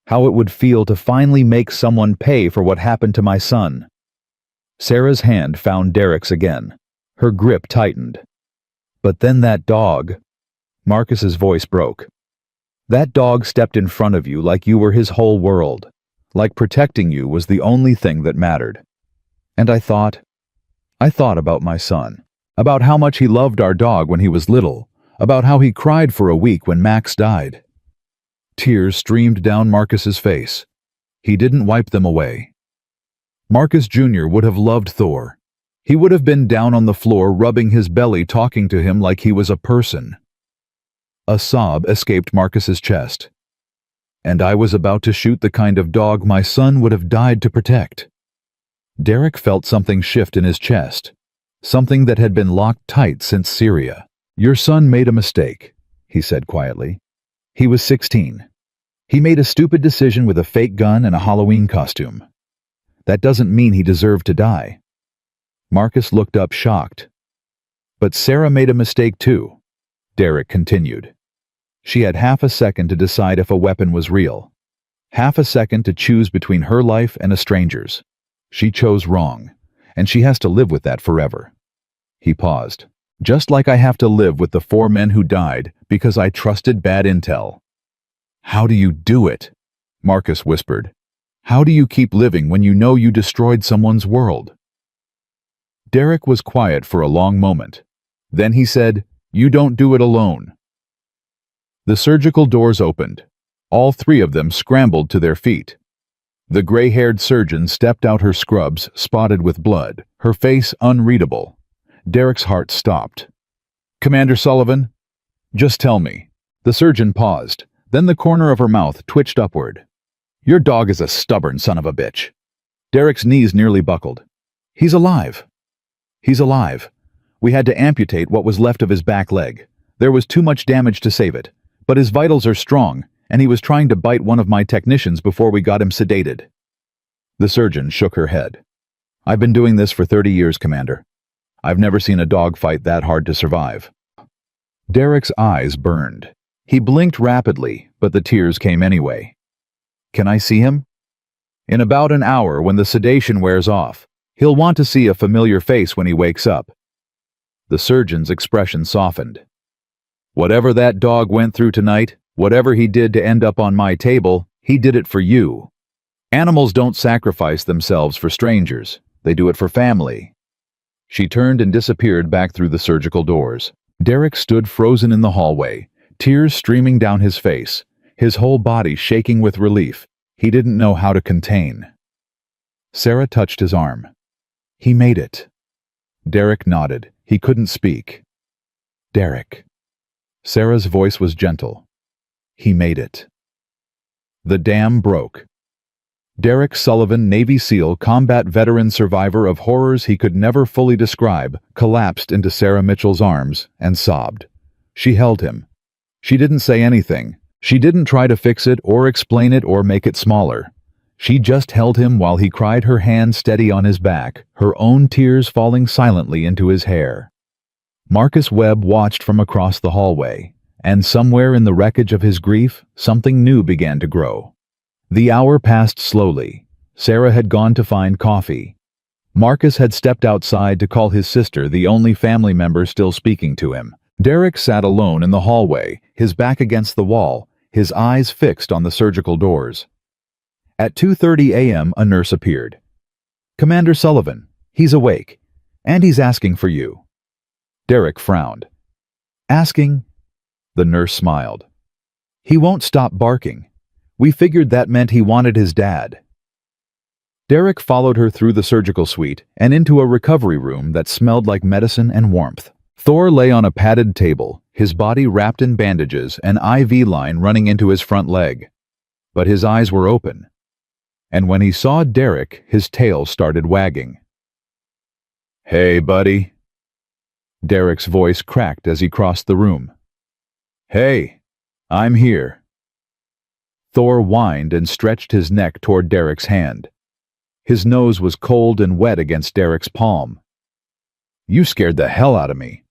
how it would feel to finally make someone pay for what happened to my son. Sarah's hand found Derek's again. Her grip tightened. But then that dog. Marcus's voice broke. That dog stepped in front of you like you were his whole world, like protecting you was the only thing that mattered. And I thought about my son, about how much he loved our dog when he was little, about how he cried for a week when Max died. Tears streamed down Marcus's face. He didn't wipe them away. Marcus Jr. would have loved Thor. He would have been down on the floor rubbing his belly talking to him like he was a person. A sob escaped Marcus's chest. And I was about to shoot the kind of dog my son would have died to protect. Derek felt something shift in his chest, something that had been locked tight since Syria. "Your son made a mistake," he said quietly. "He was 16. He made a stupid decision with a fake gun and a Halloween costume. That doesn't mean he deserved to die." Marcus looked up shocked. "But Sarah made a mistake too," Derek continued. "She had half a second to decide if a weapon was real. Half a second to choose between her life and a stranger's. She chose wrong, and she has to live with that forever." He paused. "Just like I have to live with the 4 men who died because I trusted bad intel." "How do you do it?" Marcus whispered. "How do you keep living when you know you destroyed someone's world?" Derek was quiet for a long moment. Then he said, "You don't do it alone." The surgical doors opened. All 3 of them scrambled to their feet. The gray-haired surgeon stepped out her scrubs, spotted with blood, her face unreadable. Derek's heart stopped. "Commander Sullivan, just tell me." The surgeon paused. Then the corner of her mouth twitched upward. "Your dog is a stubborn son of a bitch." Derek's knees nearly buckled. "He's alive." "He's alive. We had to amputate what was left of his back leg. There was too much damage to save it. But his vitals are strong, and he was trying to bite one of my technicians before we got him sedated." The surgeon shook her head. "I've been doing this for 30 years, Commander. I've never seen a dog fight that hard to survive." Derek's eyes burned. He blinked rapidly, but the tears came anyway. "Can I see him?" "In about an hour, when the sedation wears off. He'll want to see a familiar face when he wakes up." The surgeon's expression softened. "Whatever that dog went through tonight, whatever he did to end up on my table, he did it for you. Animals don't sacrifice themselves for strangers. They do it for family." She turned and disappeared back through the surgical doors. Derek stood frozen in the hallway, tears streaming down his face, his whole body shaking with relief he didn't know how to contain. Sarah touched his arm. "He made it." Derek nodded. He couldn't speak. "Derek." Sarah's voice was gentle. "He made it." The dam broke. Derek Sullivan, Navy SEAL, combat veteran, survivor of horrors he could never fully describe, collapsed into Sarah Mitchell's arms and sobbed. She held him. She didn't say anything. She didn't try to fix it or explain it or make it smaller. She just held him while he cried, her hand steady on his back, her own tears falling silently into his hair. Marcus Webb watched from across the hallway, and somewhere in the wreckage of his grief, something new began to grow. The hour passed slowly. Sarah had gone to find coffee. Marcus had stepped outside to call his sister, the only family member still speaking to him. Derek sat alone in the hallway, his back against the wall, his eyes fixed on the surgical doors. At 2:30 a.m., a nurse appeared. "Commander Sullivan, he's awake, and he's asking for you." Derek frowned. "Asking?" The nurse smiled. "He won't stop barking. We figured that meant he wanted his dad." Derek followed her through the surgical suite and into a recovery room that smelled like medicine and warmth. Thor lay on a padded table, his body wrapped in bandages, an IV line running into his front leg. But his eyes were open. And when he saw Derek, his tail started wagging. "Hey, buddy." Derek's voice cracked as he crossed the room. "Hey, I'm here." Thor whined and stretched his neck toward Derek's hand. His nose was cold and wet against Derek's palm. You scared the hell out of me.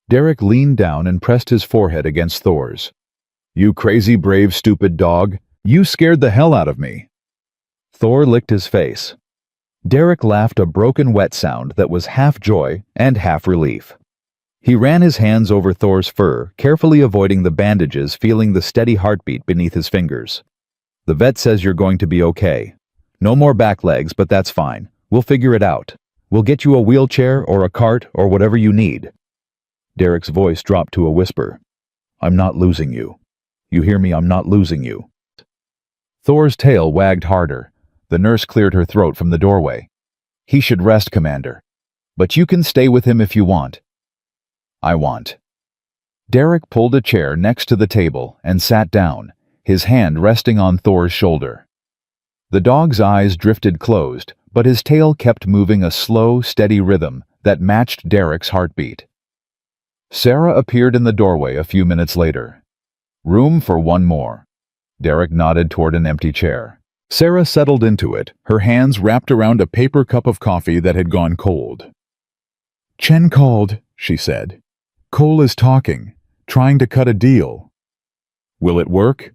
Derek leaned down and pressed his forehead against Thor's. You crazy, brave, stupid dog. You scared the hell out of me. Thor licked his face. Derek laughed a broken wet sound that was half joy and half relief. He ran his hands over Thor's fur, carefully avoiding the bandages, feeling the steady heartbeat beneath his fingers. The vet says you're going to be okay. No more back legs, but that's fine. We'll figure it out. We'll get you a wheelchair or a cart or whatever you need. Derek's voice dropped to a whisper. I'm not losing you. You hear me? I'm not losing you. Thor's tail wagged harder. The nurse cleared her throat from the doorway. He should rest, Commander. But you can stay with him if you want. I want. Derek pulled a chair next to the table and sat down, his hand resting on Thor's shoulder. The dog's eyes drifted closed, but his tail kept moving a slow, steady rhythm that matched Derek's heartbeat. Sarah appeared in the doorway a few minutes later. Room for one more. Derek nodded toward an empty chair. Sarah settled into it, her hands wrapped around a paper cup of coffee that had gone cold. Chen called, she said. Cole is talking, trying to cut a deal. Will it work?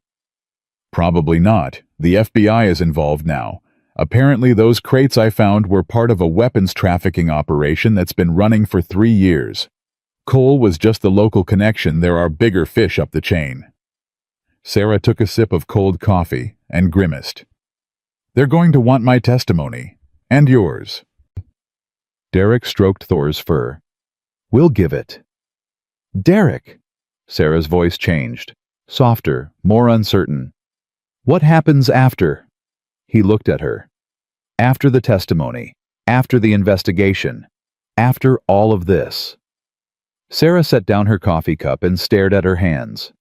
Probably not. The FBI is involved now. Apparently those crates I found were part of a weapons trafficking operation that's been running for 3 years. Cole was just the local connection. There are bigger fish up the chain. Sarah took a sip of cold coffee and grimaced. They're going to want my testimony. And yours. Derek stroked Thor's fur. We'll give it. Derek! Sarah's voice changed. Softer, more uncertain. What happens after? He looked at her. After the testimony. After the investigation. After all of this. Sarah set down her coffee cup and stared at her hands.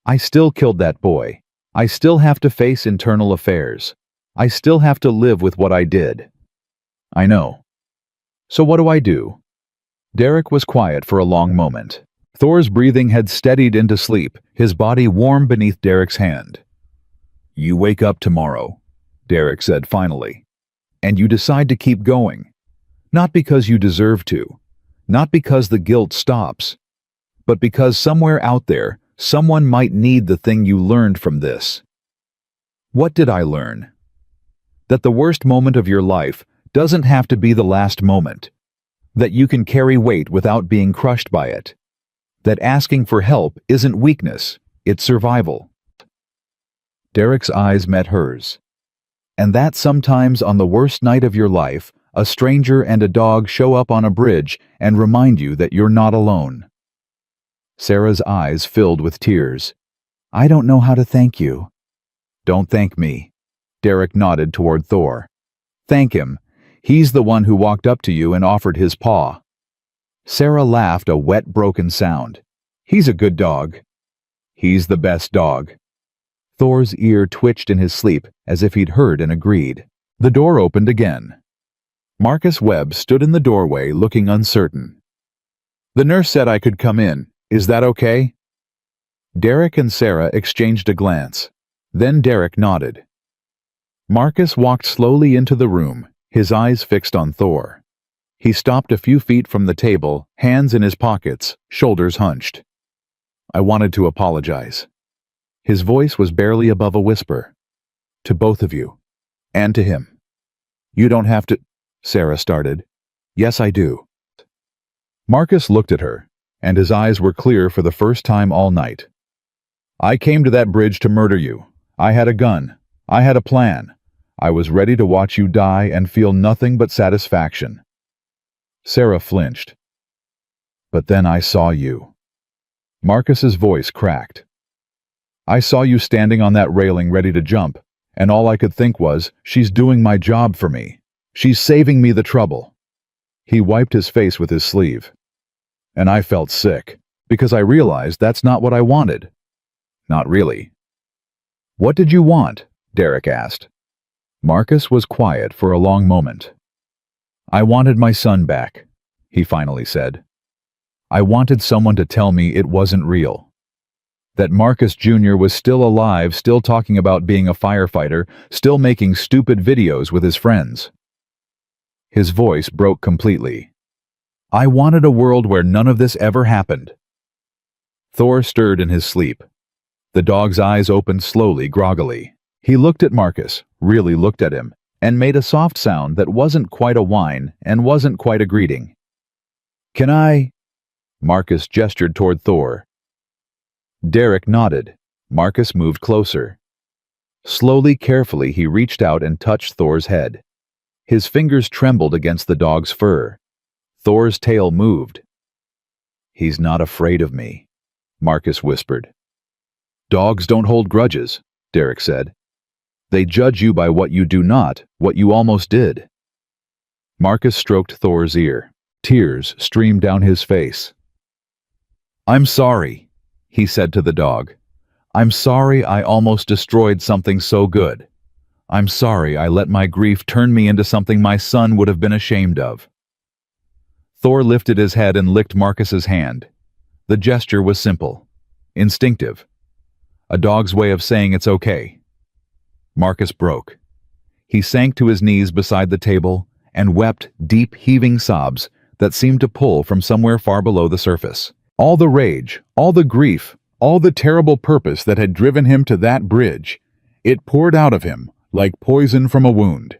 I still killed that boy. I still have to face internal affairs. I still have to live with what I did. I know. So what do I do? Derek was quiet for a long moment. Thor's breathing had steadied into sleep, his body warm beneath Derek's hand. You wake up tomorrow, Derek said finally, and you decide to keep going. Not because you deserve to. Not because the guilt stops, but because somewhere out there, someone might need the thing you learned from this. What did I learn? That the worst moment of your life doesn't have to be the last moment. That you can carry weight without being crushed by it. That asking for help isn't weakness, it's survival. Derek's eyes met hers. And that sometimes on the worst night of your life, a stranger and a dog show up on a bridge and remind you that you're not alone. Sarah's eyes filled with tears. I don't know how to thank you. Don't thank me. Derek nodded toward Thor. Thank him. He's the one who walked up to you and offered his paw. Sarah laughed a wet, broken sound. He's a good dog. He's the best dog. Thor's ear twitched in his sleep as if he'd heard and agreed. The door opened again. Marcus Webb stood in the doorway looking uncertain. The nurse said I could come in. Is that okay? Derek and Sarah exchanged a glance. Then Derek nodded. Marcus walked slowly into the room, his eyes fixed on Thor. He stopped a few feet from the table, hands in his pockets, shoulders hunched. I wanted to apologize. His voice was barely above a whisper. To both of you. And to him. You don't have to... Sarah started. Yes, I do. Marcus looked at her, and his eyes were clear for the first time all night. I came to that bridge to murder you. I had a gun. I had a plan. I was ready to watch you die and feel nothing but satisfaction. Sarah flinched. But then I saw you. Marcus's voice cracked. I saw you standing on that railing ready to jump, and all I could think was, she's doing my job for me. She's saving me the trouble. He wiped his face with his sleeve. And I felt sick, because I realized that's not what I wanted. Not really. What did you want? Derek asked. Marcus was quiet for a long moment. I wanted my son back, he finally said. I wanted someone to tell me it wasn't real. That Marcus Jr. was still alive, still talking about being a firefighter, still making stupid videos with his friends. His voice broke completely. I wanted a world where none of this ever happened. Thor stirred in his sleep. The dog's eyes opened slowly, groggily. He looked at Marcus, really looked at him, and made a soft sound that wasn't quite a whine and wasn't quite a greeting. "Can I?" Marcus gestured toward Thor. Derek nodded. Marcus moved closer. Slowly, carefully, he reached out and touched Thor's head. His fingers trembled against the dog's fur. Thor's tail moved. "He's not afraid of me," Marcus whispered. "Dogs don't hold grudges," Derek said. "They judge you by what you do not, what you almost did." Marcus stroked Thor's ear. Tears streamed down his face. "I'm sorry," he said to the dog. "I'm sorry I almost destroyed something so good. I'm sorry I let my grief turn me into something my son would have been ashamed of." Thor lifted his head and licked Marcus's hand. The gesture was simple, instinctive. A dog's way of saying it's okay. Marcus broke. He sank to his knees beside the table and wept deep, heaving sobs that seemed to pull from somewhere far below the surface. All the rage, all the grief, all the terrible purpose that had driven him to that bridge, it poured out of him like poison from a wound.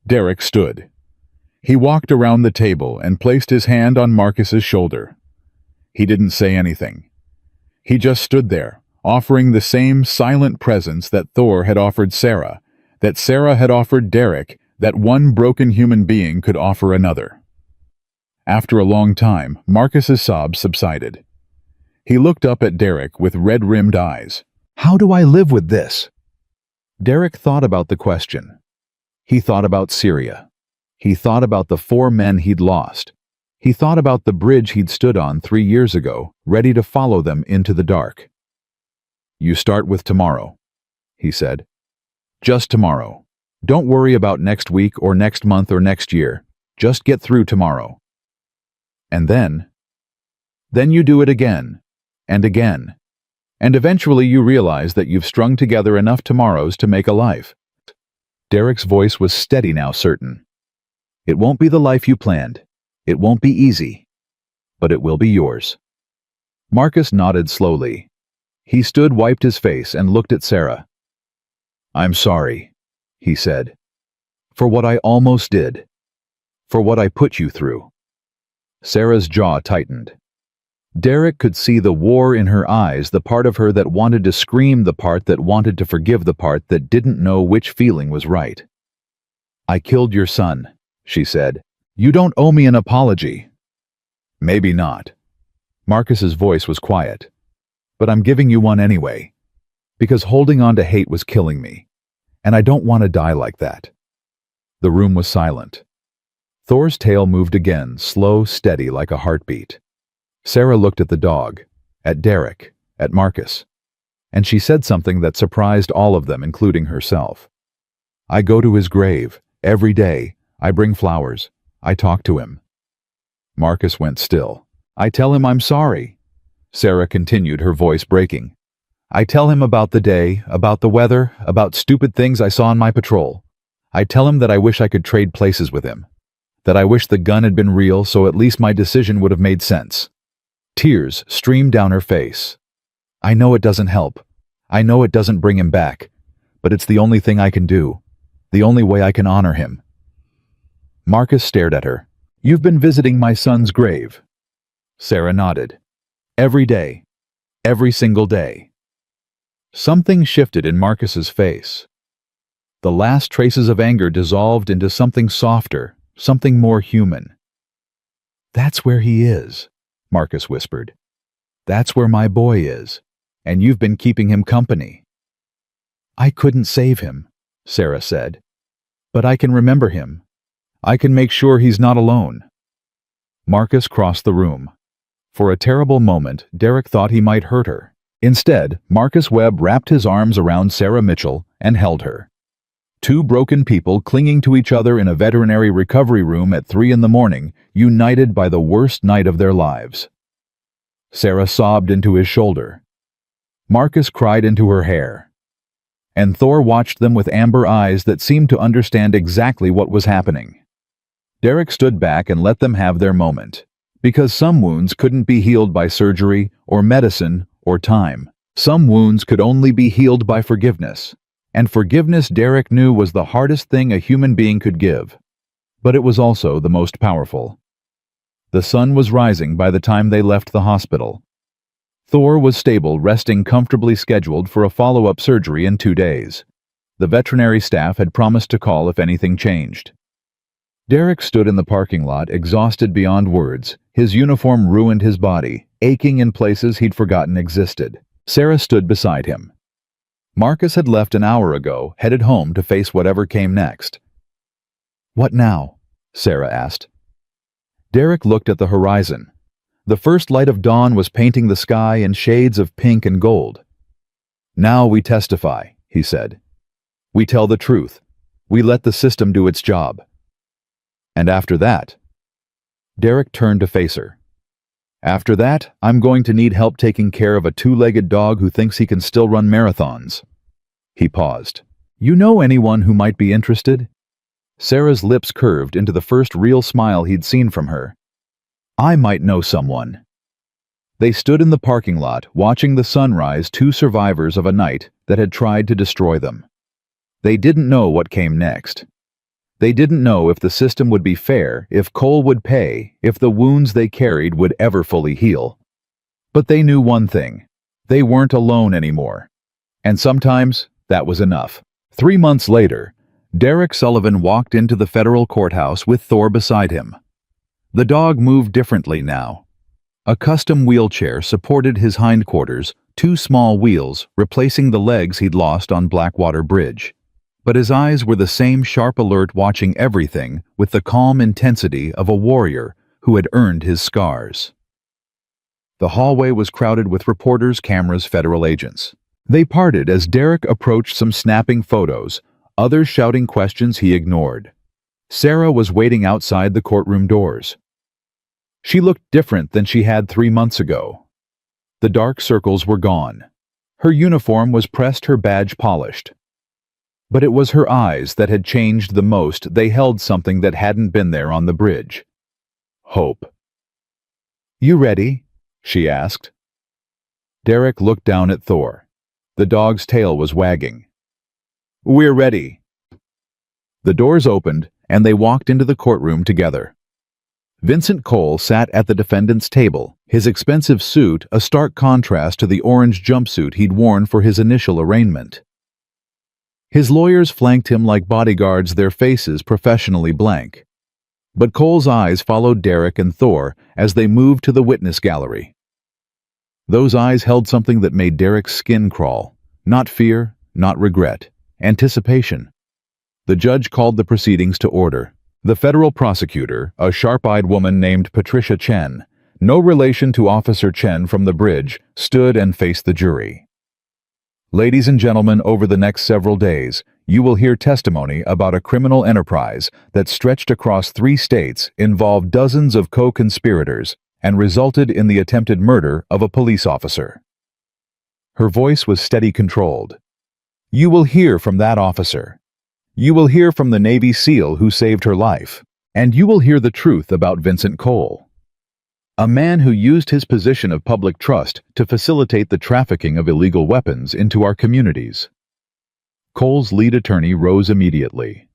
Derek stood. He walked around the table and placed his hand on Marcus's shoulder. He didn't say anything. He just stood there, offering the same silent presence that Thor had offered Sarah, that Sarah had offered Derek, that one broken human being could offer another. After a long time, Marcus's sobs subsided. He looked up at Derek with red-rimmed eyes. "How do I live with this?" Derek thought about the question. He thought about Syria. He thought about the 4 men he'd lost. He thought about the bridge he'd stood on 3 years ago, ready to follow them into the dark. "You start with tomorrow," he said. "Just tomorrow. Don't worry about next week or next month or next year. Just get through tomorrow. And then you do it again, and again. And eventually you realize that you've strung together enough tomorrows to make a life." Derek's voice was steady now, certain. "It won't be the life you planned. It won't be easy. But it will be yours." Marcus nodded slowly. He stood, wiped his face, and looked at Sarah. "I'm sorry," he said, "for what I almost did. For what I put you through." Sarah's jaw tightened. Derek could see the war in her eyes, the part of her that wanted to scream, the part that wanted to forgive, the part that didn't know which feeling was right. "I killed your son," she said. "You don't owe me an apology." "Maybe not." Marcus's voice was quiet. "But I'm giving you one anyway. Because holding on to hate was killing me. And I don't want to die like that." The room was silent. Thor's tail moved again, slow, steady, like a heartbeat. Sarah looked at the dog, at Derek, at Marcus, and she said something that surprised all of them, including herself. "I go to his grave, every day. I bring flowers. I talk to him." Marcus went still. "I tell him I'm sorry," Sarah continued, her voice breaking. "I tell him about the day, about the weather, about stupid things I saw on my patrol. I tell him that I wish I could trade places with him, that I wish the gun had been real so at least my decision would have made sense." Tears streamed down her face. "I know it doesn't help. I know it doesn't bring him back. But it's the only thing I can do. The only way I can honor him." Marcus stared at her. "You've been visiting my son's grave." Sarah nodded. "Every day. Every single day." Something shifted in Marcus's face. The last traces of anger dissolved into something softer, something more human. "That's where he is," Marcus whispered. "That's where my boy is, and you've been keeping him company." "I couldn't save him," Sarah said. "But I can remember him. I can make sure he's not alone." Marcus crossed the room. For a terrible moment, Derek thought he might hurt her. Instead, Marcus Webb wrapped his arms around Sarah Mitchell and held her. 2 broken people clinging to each other in a veterinary recovery room at 3 in the morning, united by the worst night of their lives. Sarah sobbed into his shoulder. Marcus cried into her hair. And Thor watched them with amber eyes that seemed to understand exactly what was happening. Derek stood back and let them have their moment. Because some wounds couldn't be healed by surgery or medicine or time. Some wounds could only be healed by forgiveness. And forgiveness, Derek knew, was the hardest thing a human being could give. But it was also the most powerful. The sun was rising by the time they left the hospital. Thor was stable, resting comfortably, scheduled for a follow-up surgery in 2 days. The veterinary staff had promised to call if anything changed. Derek stood in the parking lot, exhausted beyond words. His uniform ruined his body, aching in places he'd forgotten existed. Sarah stood beside him. Marcus had left an hour ago, headed home to face whatever came next. "What now?" Sarah asked. Derek looked at the horizon. The first light of dawn was painting the sky in shades of pink and gold. "Now we testify," he said. "We tell the truth. We let the system do its job." "And after that?" Derek turned to face her. "After that, I'm going to need help taking care of a two-legged dog who thinks he can still run marathons." He paused. "You know anyone who might be interested?" Sarah's lips curved into the first real smile he'd seen from her. "I might know someone." They stood in the parking lot, watching the sunrise, two survivors of a night that had tried to destroy them. They didn't know what came next. They didn't know if the system would be fair, if Cole would pay, if the wounds they carried would ever fully heal. But they knew one thing. They weren't alone anymore. And sometimes that was enough. 3 months later, Derek Sullivan walked into the federal courthouse with Thor beside him. The dog moved differently now. A custom wheelchair supported his hindquarters, 2 small wheels replacing the legs he'd lost on Blackwater Bridge. But his eyes were the same sharp alert, watching everything with the calm intensity of a warrior who had earned his scars. The hallway was crowded with reporters, cameras, federal agents. They parted as Derek approached, some snapping photos, others shouting questions he ignored. Sarah was waiting outside the courtroom doors. She looked different than she had 3 months ago. The dark circles were gone. Her uniform was pressed, her badge polished. But it was her eyes that had changed the most. They held something that hadn't been there on the bridge. Hope. "You ready?" she asked. Derek looked down at Thor. The dog's tail was wagging. "We're ready." The doors opened, and they walked into the courtroom together. Vincent Cole sat at the defendant's table, his expensive suit a stark contrast to the orange jumpsuit he'd worn for his initial arraignment. His lawyers flanked him like bodyguards, their faces professionally blank. But Cole's eyes followed Derek and Thor as they moved to the witness gallery. Those eyes held something that made Derek's skin crawl. Not fear, not regret. Anticipation. The judge called the proceedings to order. The federal prosecutor, a sharp-eyed woman named Patricia Chen, no relation to Officer Chen from the bridge, stood and faced the jury. "Ladies and gentlemen, over the next several days, you will hear testimony about a criminal enterprise that stretched across 3 states, involved dozens of co-conspirators, and resulted in the attempted murder of a police officer." Her voice was steady, controlled. "You will hear from that officer. You will hear from the Navy SEAL who saved her life. And you will hear the truth about Vincent Cole, a man who used his position of public trust to facilitate the trafficking of illegal weapons into our communities." Cole's lead attorney rose immediately.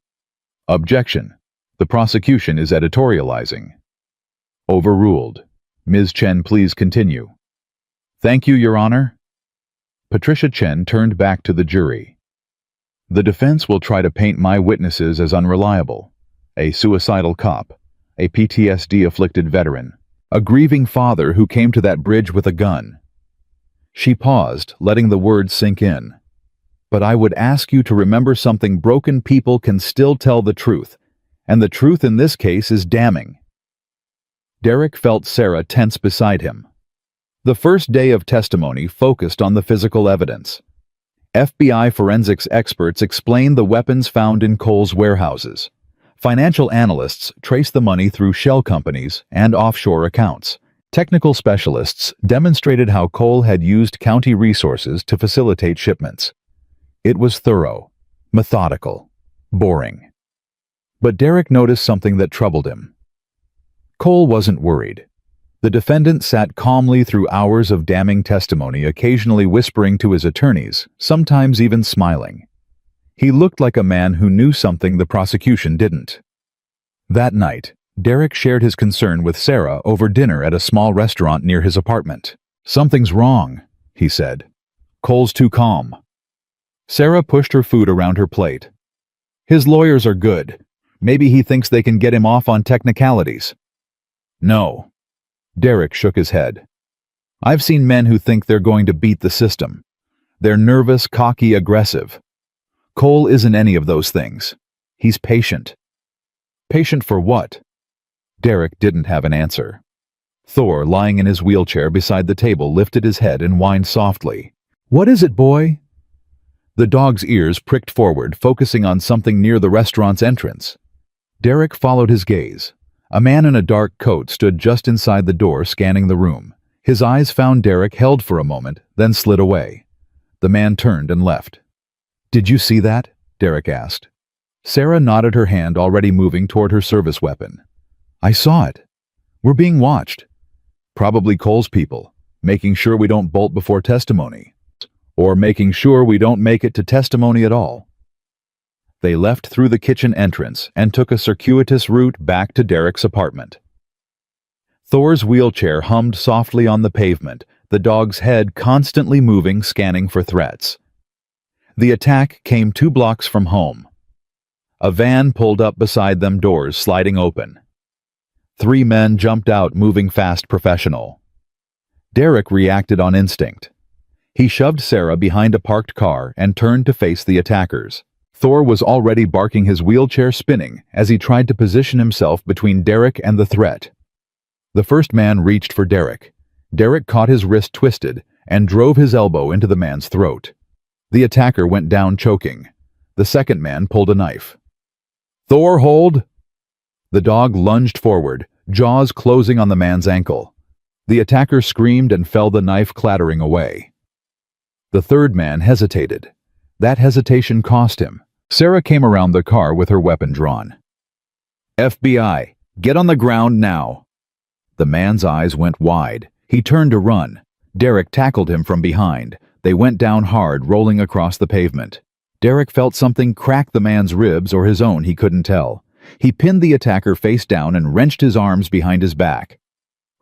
"Objection. The prosecution is editorializing." "Overruled. Ms. Chen, please continue." "Thank you, Your Honor." Patricia Chen turned back to the jury. "The defense will try to paint my witnesses as unreliable. A suicidal cop, a PTSD-afflicted veteran, a grieving father who came to that bridge with a gun." She paused, letting the words sink in. "But I would ask you to remember something: broken people can still tell the truth, and the truth in this case is damning." Derek felt Sarah tense beside him. The first day of testimony focused on the physical evidence. FBI forensics experts explained the weapons found in Cole's warehouses. Financial analysts traced the money through shell companies and offshore accounts. Technical specialists demonstrated how Cole had used county resources to facilitate shipments. It was thorough, methodical, boring. But Derek noticed something that troubled him. Cole wasn't worried. The defendant sat calmly through hours of damning testimony, occasionally whispering to his attorneys, sometimes even smiling. He looked like a man who knew something the prosecution didn't. That night, Derek shared his concern with Sarah over dinner at a small restaurant near his apartment. "Something's wrong," he said. "Cole's too calm." Sarah pushed her food around her plate. "His lawyers are good. Maybe he thinks they can get him off on technicalities." "No." Derek shook his head. "I've seen men who think they're going to beat the system. They're nervous, cocky, aggressive. Cole isn't any of those things. He's patient." "Patient for what?" Derek didn't have an answer. Thor, lying in his wheelchair beside the table, lifted his head and whined softly. "What is it, boy?" The dog's ears pricked forward, focusing on something near the restaurant's entrance. Derek followed his gaze. A man in a dark coat stood just inside the door, scanning the room. His eyes found Derek, held for a moment, then slid away. The man turned and left. "Did you see that?" Derek asked. Sarah nodded, her hand already moving toward her service weapon. "I saw it. We're being watched. Probably Cole's people, making sure we don't bolt before testimony. Or making sure we don't make it to testimony at all." They left through the kitchen entrance and took a circuitous route back to Derek's apartment. Thor's wheelchair hummed softly on the pavement, the dog's head constantly moving, scanning for threats. The attack came 2 blocks from home. A van pulled up beside them, doors sliding open. 3 men jumped out, moving fast, professional. Derek reacted on instinct. He shoved Sarah behind a parked car and turned to face the attackers. Thor was already barking, his wheelchair spinning, as he tried to position himself between Derek and the threat. The first man reached for Derek. Derek caught his wrist twisted and drove his elbow into the man's throat. The attacker went down choking. The second man pulled a knife. "Thor, hold!" The dog lunged forward, jaws closing on the man's ankle. The attacker screamed and fell, the knife clattering away. The third man hesitated. That hesitation cost him. Sarah came around the car with her weapon drawn. "FBI, get on the ground now." The man's eyes went wide. He turned to run. Derek tackled him from behind. They went down hard, rolling across the pavement. Derek felt something crack the man's ribs, or his own, he couldn't tell. He pinned the attacker face down and wrenched his arms behind his back.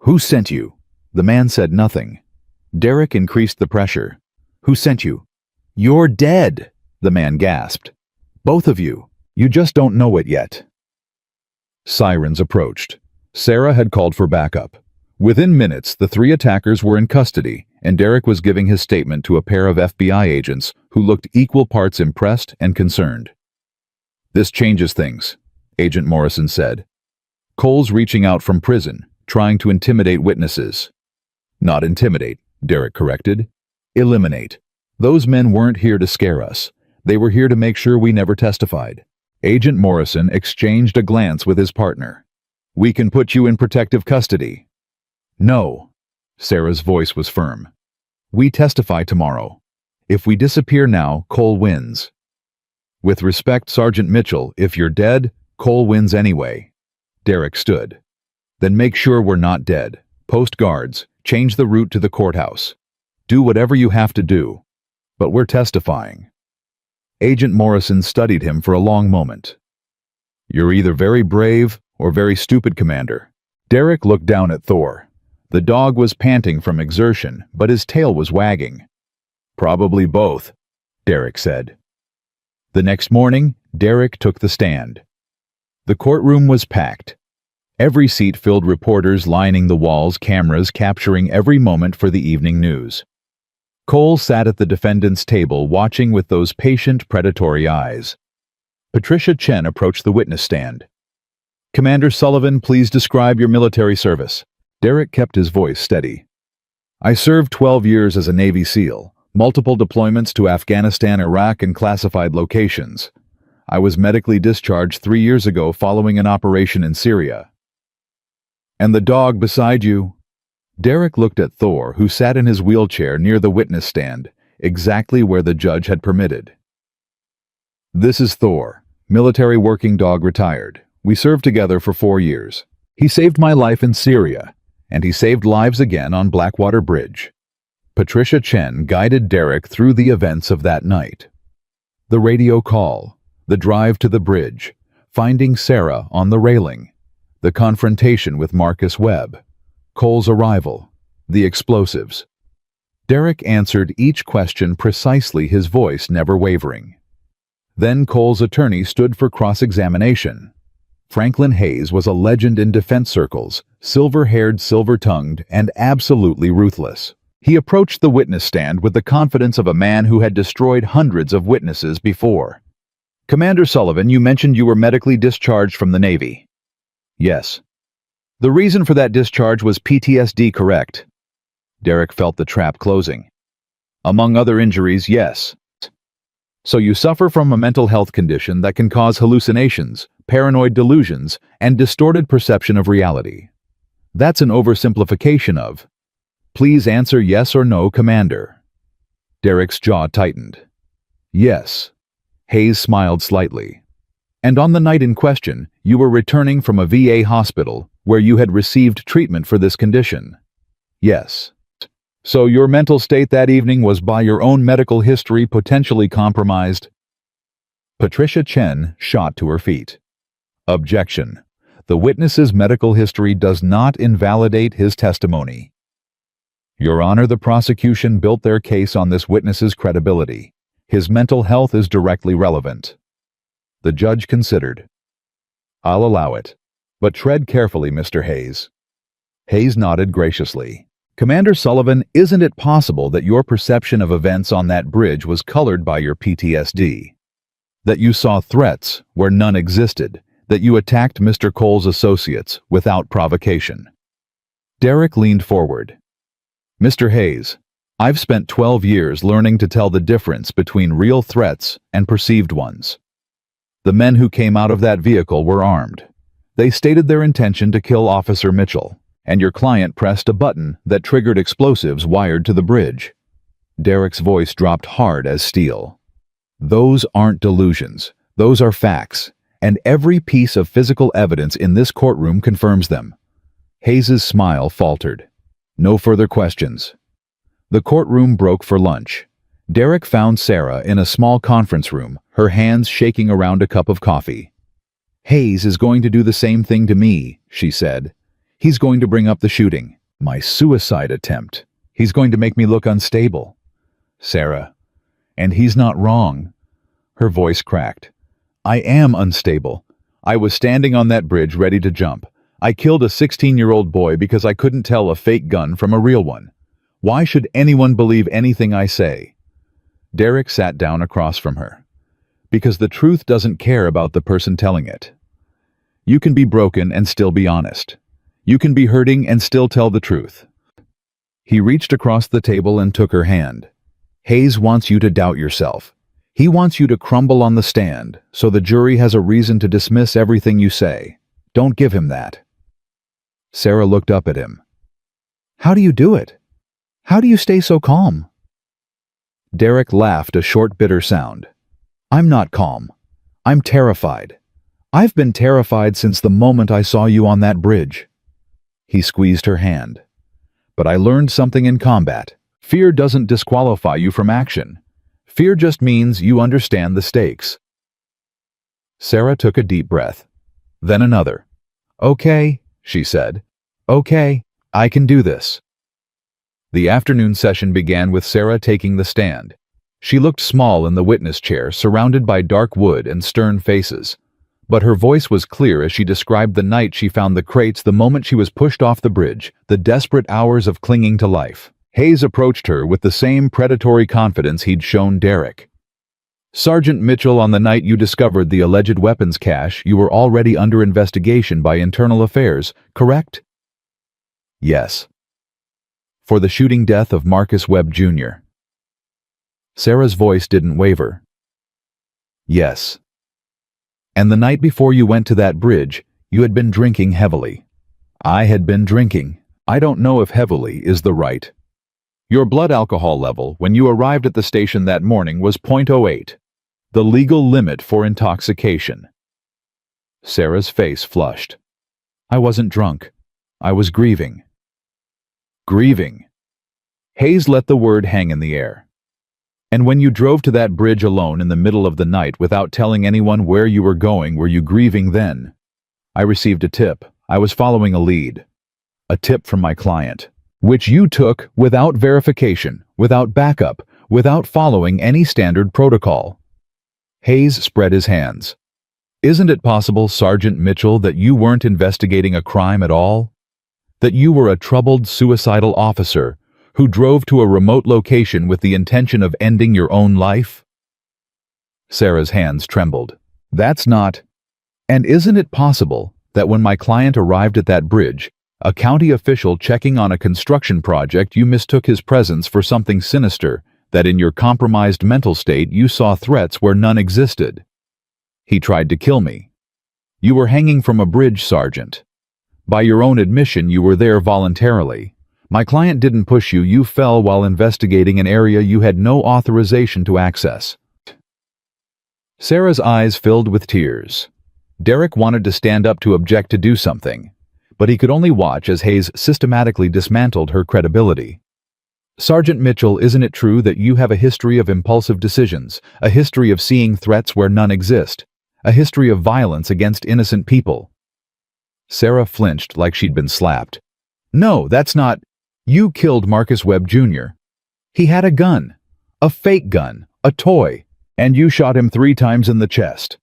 "Who sent you?" The man said nothing. Derek increased the pressure. "Who sent you?" "You're dead," the man gasped. "Both of you. You just don't know it yet." Sirens approached. Sarah had called for backup. Within minutes, the 3 attackers were in custody, and Derek was giving his statement to a pair of FBI agents who looked equal parts impressed and concerned. "This changes things," Agent Morrison said. "Cole's reaching out from prison, trying to intimidate witnesses." "Not intimidate," Derek corrected. "Eliminate. Those men weren't here to scare us. They were here to make sure we never testified." Agent Morrison exchanged a glance with his partner. "We can put you in protective custody." "No." Sarah's voice was firm. "We testify tomorrow. If we disappear now, Cole wins. With respect, Sergeant Mitchell, if you're dead, Cole wins anyway." Derek stood. "Then make sure we're not dead. Post guards. Change the route to the courthouse. Do whatever you have to do. But we're testifying." Agent Morrison studied him for a long moment. "You're either very brave or very stupid, Commander." Derek looked down at Thor. The dog was panting from exertion, but his tail was wagging. "Probably both," Derek said. The next morning, Derek took the stand. The courtroom was packed. Every seat filled, reporters lining the walls, cameras capturing every moment for the evening news. Cole sat at the defendant's table, watching with those patient, predatory eyes. Patricia Chen approached the witness stand. "Commander Sullivan, please describe your military service." Derek kept his voice steady. "I served 12 years as a Navy SEAL, multiple deployments to Afghanistan, Iraq, and classified locations. I was medically discharged 3 years ago following an operation in Syria." "And the dog beside you?" Derek looked at Thor, who sat in his wheelchair near the witness stand, exactly where the judge had permitted. "This is Thor, Military working dog retired. We served together for 4 years. He saved my life in Syria, and he saved lives again on Blackwater Bridge. Patricia Chen guided Derek through the events of that night. The radio call, the drive to the bridge, finding Sarah on the railing, the confrontation with Marcus Webb, Cole's arrival, the explosives. Derek answered each question precisely, his voice never wavering. Then Cole's attorney stood for cross-examination. Franklin Hayes was a legend in defense circles, silver-haired, silver-tongued, and absolutely ruthless. He approached the witness stand with the confidence of a man who had destroyed hundreds of witnesses before. "Commander Sullivan, you mentioned you were medically discharged from the Navy." "Yes." "The reason for that discharge was PTSD, correct?" Derek felt the trap closing. "Among other injuries, yes." "So you suffer from a mental health condition that can cause hallucinations, paranoid delusions, and distorted perception of reality. That's an oversimplification of. Please answer yes or no, Commander." Derek's jaw tightened. "Yes." Hayes smiled slightly. "And on the night in question, you were returning from a VA hospital where you had received treatment for this condition?" "Yes." "So your mental state that evening was, by your own medical history, potentially compromised?" Patricia Chen shot to her feet. "Objection. The witness's medical history does not invalidate his testimony." "Your Honor, the prosecution built their case on this witness's credibility. His mental health is directly relevant." The judge considered. "I'll allow it. But tread carefully, Mr. Hayes." Hayes nodded graciously. "Commander Sullivan, isn't it possible that your perception of events on that bridge was colored by your PTSD? That you saw threats where none existed? That you attacked Mr. Cole's associates without provocation?" Derek leaned forward. "Mr. Hayes, I've spent 12 years learning to tell the difference between real threats and perceived ones. The men who came out of that vehicle were armed. They stated their intention to kill Officer Mitchell, and your client pressed a button that triggered explosives wired to the bridge." Derek's voice dropped hard as steel. "Those aren't delusions. Those are facts, and every piece of physical evidence in this courtroom confirms them." Hayes's smile faltered. No further questions. The courtroom broke for lunch. Derek found Sarah in a small conference room, her hands shaking around a cup of coffee. "Hayes is going to do the same thing to me," she said. "He's going to bring up the shooting, my suicide attempt. He's going to make me look unstable." "Sarah, and he's not wrong." Her voice cracked. "I am unstable. I was standing on that bridge ready to jump. I killed a 16-year-old boy because I couldn't tell a fake gun from a real one. Why should anyone believe anything I say?" Derek sat down across from her. "Because the truth doesn't care about the person telling it. You can be broken and still be honest. You can be hurting and still tell the truth." He reached across the table and took her hand. "Hayes wants you to doubt yourself. He wants you to crumble on the stand, so the jury has a reason to dismiss everything you say. Don't give him that." Sarah looked up at him. "How do you do it? How do you stay so calm?" Derek laughed a short, bitter sound. "I'm not calm. I'm terrified. I've been terrified since the moment I saw you on that bridge." He squeezed her hand. "But I learned something in combat. Fear doesn't disqualify you from action. Fear just means you understand the stakes." Sarah took a deep breath. Then another. "Okay," she said. "Okay, I can do this." The afternoon session began with Sarah taking the stand. She looked small in the witness chair, surrounded by dark wood and stern faces. But her voice was clear as she described the night she found the crates, the moment she was pushed off the bridge, the desperate hours of clinging to life. Hayes approached her with the same predatory confidence he'd shown Derek. "Sergeant Mitchell, on the night you discovered the alleged weapons cache, you were already under investigation by Internal Affairs, correct?" "Yes." "For the shooting death of Marcus Webb, Jr." Sarah's voice didn't waver. "Yes." "And the night before you went to that bridge, you had been drinking heavily." "I had been drinking. I don't know if heavily is the right. Your blood alcohol level when you arrived at the station that morning was .08. The legal limit for intoxication. Sarah's face flushed. I wasn't drunk. I was grieving. Grieving. Hayes let the word hang in the air. And when you drove to that bridge alone in the middle of the night without telling anyone where you were going, were you grieving then? I received a tip. I was following a lead. A tip from my client, which you took without verification, without backup, without following any standard protocol. Hayes spread his hands. Isn't it possible, Sergeant Mitchell, that you weren't investigating a crime at all? That you were a troubled, suicidal officer who drove to a remote location with the intention of ending your own life? Sarah's hands trembled. That's not. And isn't it possible that when my client arrived at that bridge, a county official checking on a construction project, you mistook his presence for something sinister, that in your compromised mental state you saw threats where none existed? He tried to kill me. You were hanging from a bridge, Sergeant. By your own admission, you were there voluntarily. My client didn't push you. You fell while investigating an area you had no authorization to access. Sarah's eyes filled with tears. Derek wanted to stand up to object to do something, but he could only watch as Hayes systematically dismantled her credibility. Sergeant Mitchell, isn't it true that you have a history of impulsive decisions, a history of seeing threats where none exist, a history of violence against innocent people? Sarah flinched like she'd been slapped. No, that's not. You killed Marcus Webb Jr. He had a gun, a fake gun, a toy, and you shot him 3 times in the chest.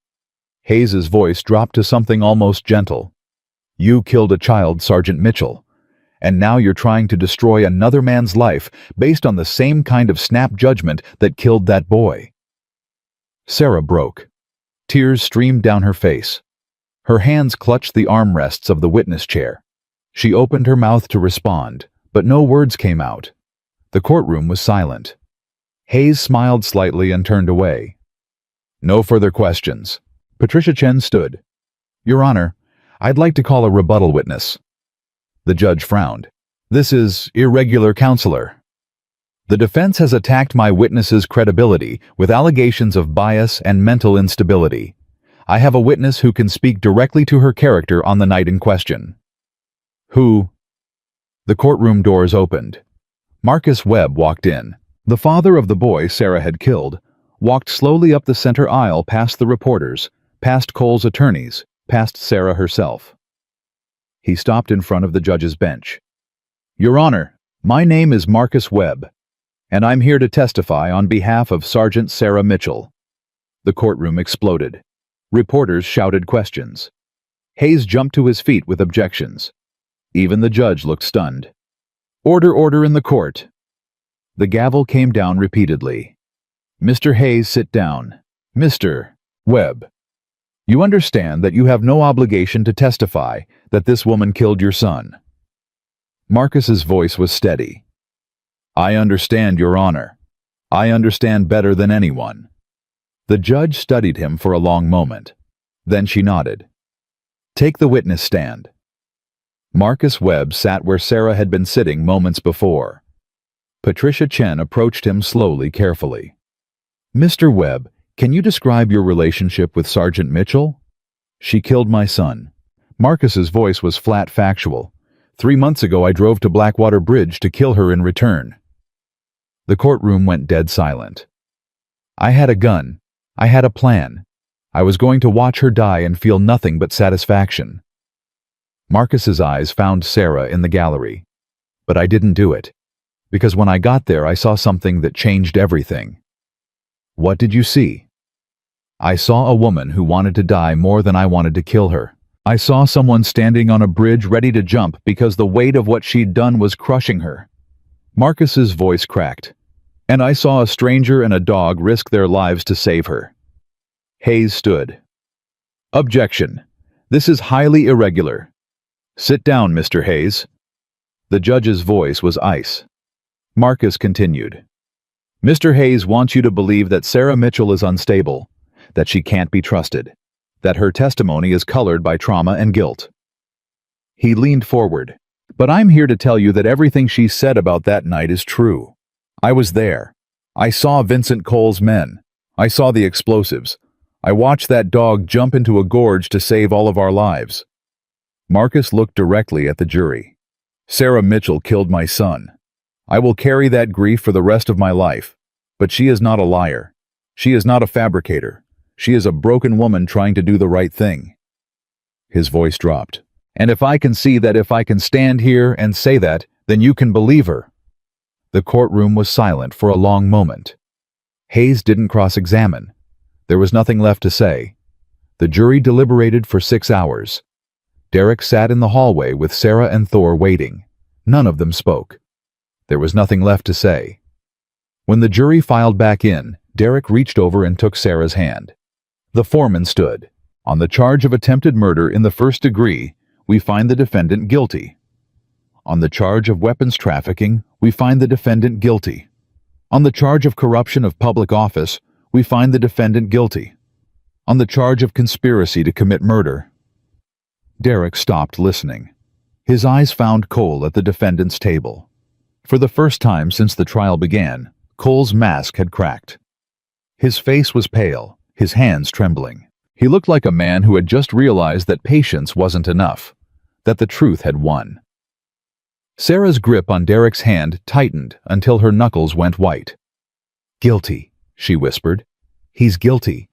Hayes's voice dropped to something almost gentle. You killed a child, Sergeant Mitchell, and now you're trying to destroy another man's life based on the same kind of snap judgment that killed that boy. Sarah broke. Tears streamed down her face. Her hands clutched the armrests of the witness chair. She opened her mouth to respond, but no words came out. The courtroom was silent. Hayes smiled slightly and turned away. No further questions. Patricia Chen stood. Your Honor, I'd like to call a rebuttal witness. The judge frowned. This is irregular, Counselor. The defense has attacked my witness's credibility with allegations of bias and mental instability. I have a witness who can speak directly to her character on the night in question. Who? The courtroom doors opened. Marcus Webb walked in. The father of the boy Sarah had killed walked slowly up the center aisle past the reporters, past Cole's attorneys, past Sarah herself. He stopped in front of the judge's bench. Your Honor, my name is Marcus Webb, and I'm here to testify on behalf of Sergeant Sarah Mitchell. The courtroom exploded. Reporters shouted questions. Hayes jumped to his feet with objections. Even the judge looked stunned. Order, order in the court. The gavel came down repeatedly. Mr. Hayes, sit down. Mr. Webb, you understand that you have no obligation to testify that this woman killed your son. Marcus's voice was steady. I understand, Your Honor. I understand better than anyone. The judge studied him for a long moment. Then she nodded. Take the witness stand. Marcus Webb sat where Sarah had been sitting moments before. Patricia Chen approached him slowly, carefully. Mr. Webb, can you describe your relationship with Sergeant Mitchell? She killed my son. Marcus's voice was flat, factual. 3 months ago I drove to Blackwater Bridge to kill her in return. The courtroom went dead silent. I had a gun. I had a plan. I was going to watch her die and feel nothing but satisfaction. Marcus's eyes found Sarah in the gallery. But I didn't do it. Because when I got there I saw something that changed everything. What did you see? I saw a woman who wanted to die more than I wanted to kill her. I saw someone standing on a bridge ready to jump because the weight of what she'd done was crushing her. Marcus's voice cracked. And I saw a stranger and a dog risk their lives to save her. Hayes stood. Objection. This is highly irregular. Sit down, Mr. Hayes. The judge's voice was ice. Marcus continued. Mr. Hayes wants you to believe that Sarah Mitchell is unstable, that she can't be trusted, that her testimony is colored by trauma and guilt. He leaned forward. But I'm here to tell you that everything she said about that night is true. I was there. I saw Vincent Cole's men. I saw the explosives. I watched that dog jump into a gorge to save all of our lives. Marcus looked directly at the jury. Sarah Mitchell killed my son. I will carry that grief for the rest of my life. But she is not a liar. She is not a fabricator. She is a broken woman trying to do the right thing. His voice dropped. And if I can see that, if I can stand here and say that, then you can believe her. The courtroom was silent for a long moment. Hayes didn't cross-examine. There was nothing left to say. The jury deliberated for 6 hours. Derek sat in the hallway with Sarah and Thor waiting. None of them spoke. There was nothing left to say. When the jury filed back in, Derek reached over and took Sarah's hand. The foreman stood. On the charge of attempted murder in the first degree, we find the defendant guilty. On the charge of weapons trafficking, we find the defendant guilty. On the charge of corruption of public office, we find the defendant guilty. On the charge of conspiracy to commit murder. Derek stopped listening. His eyes found Cole at the defendant's table. For the first time since the trial began, Cole's mask had cracked. His face was pale, his hands trembling. He looked like a man who had just realized that patience wasn't enough, that the truth had won. Sarah's grip on Derek's hand tightened until her knuckles went white. "Guilty," she whispered. "He's guilty."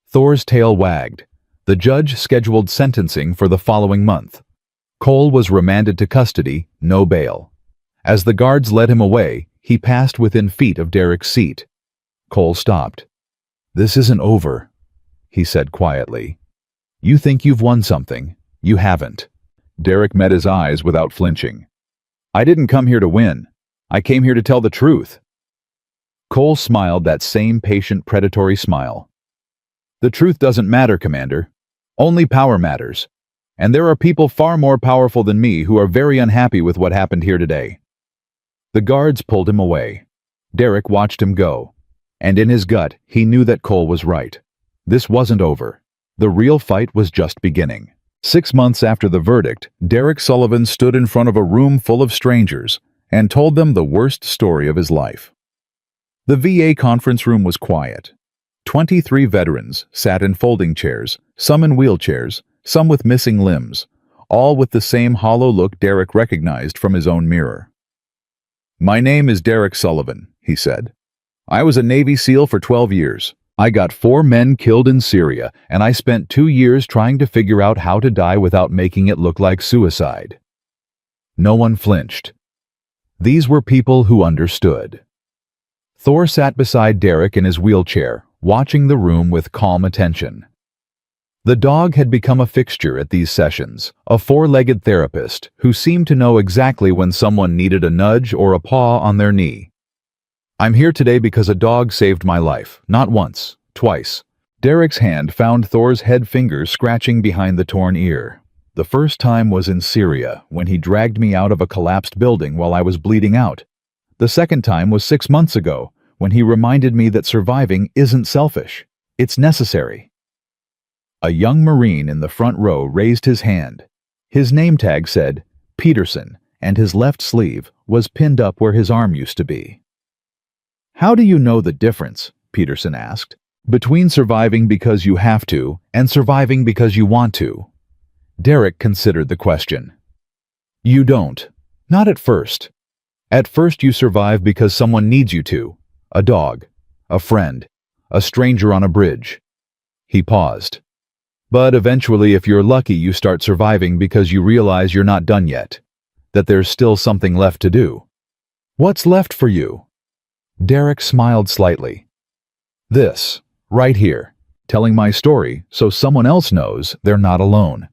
Thor's tail wagged. The judge scheduled sentencing for the following month. Cole was remanded to custody, no bail. As the guards led him away, he passed within feet of Derek's seat. Cole stopped. "This isn't over," he said quietly. "You think you've won something. You haven't." Derek met his eyes without flinching. "I didn't come here to win. I came here to tell the truth." Cole smiled that same patient, predatory smile. "The truth doesn't matter, Commander. Only power matters. And there are people far more powerful than me who are very unhappy with what happened here today." The guards pulled him away. Derek watched him go. And in his gut, he knew that Cole was right. This wasn't over. The real fight was just beginning. 6 months after the verdict, Derek Sullivan stood in front of a room full of strangers and told them the worst story of his life. The VA conference room was quiet. 23 veterans sat in folding chairs, some in wheelchairs, some with missing limbs, all with the same hollow look Derek recognized from his own mirror. "My name is Derek Sullivan," he said. "I was a Navy SEAL for 12 years. I got 4 men killed in Syria, and I spent 2 years trying to figure out how to die without making it look like suicide." No one flinched. These were people who understood. Thor sat beside Derek in his wheelchair, watching the room with calm attention. The dog had become a fixture at these sessions, a 4-legged therapist who seemed to know exactly when someone needed a nudge or a paw on their knee. "I'm here today because a dog saved my life, not once, twice." Derek's hand found Thor's head fingers scratching behind the torn ear. "The first time was in Syria, when he dragged me out of a collapsed building while I was bleeding out. The second time was 6 months ago, when he reminded me that surviving isn't selfish, it's necessary." A young Marine in the front row raised his hand. His name tag said Peterson, and his left sleeve was pinned up where his arm used to be. "How do you know the difference," Peterson asked, "between surviving because you have to and surviving because you want to?" Derek considered the question. "You don't. Not at first. At first you survive because someone needs you to. A dog, a friend, a stranger on a bridge." He paused. "But eventually, if you're lucky, you start surviving because you realize you're not done yet, that there's still something left to do." "What's left for you?" Derek smiled slightly. "This, right here, telling my story so someone else knows they're not alone."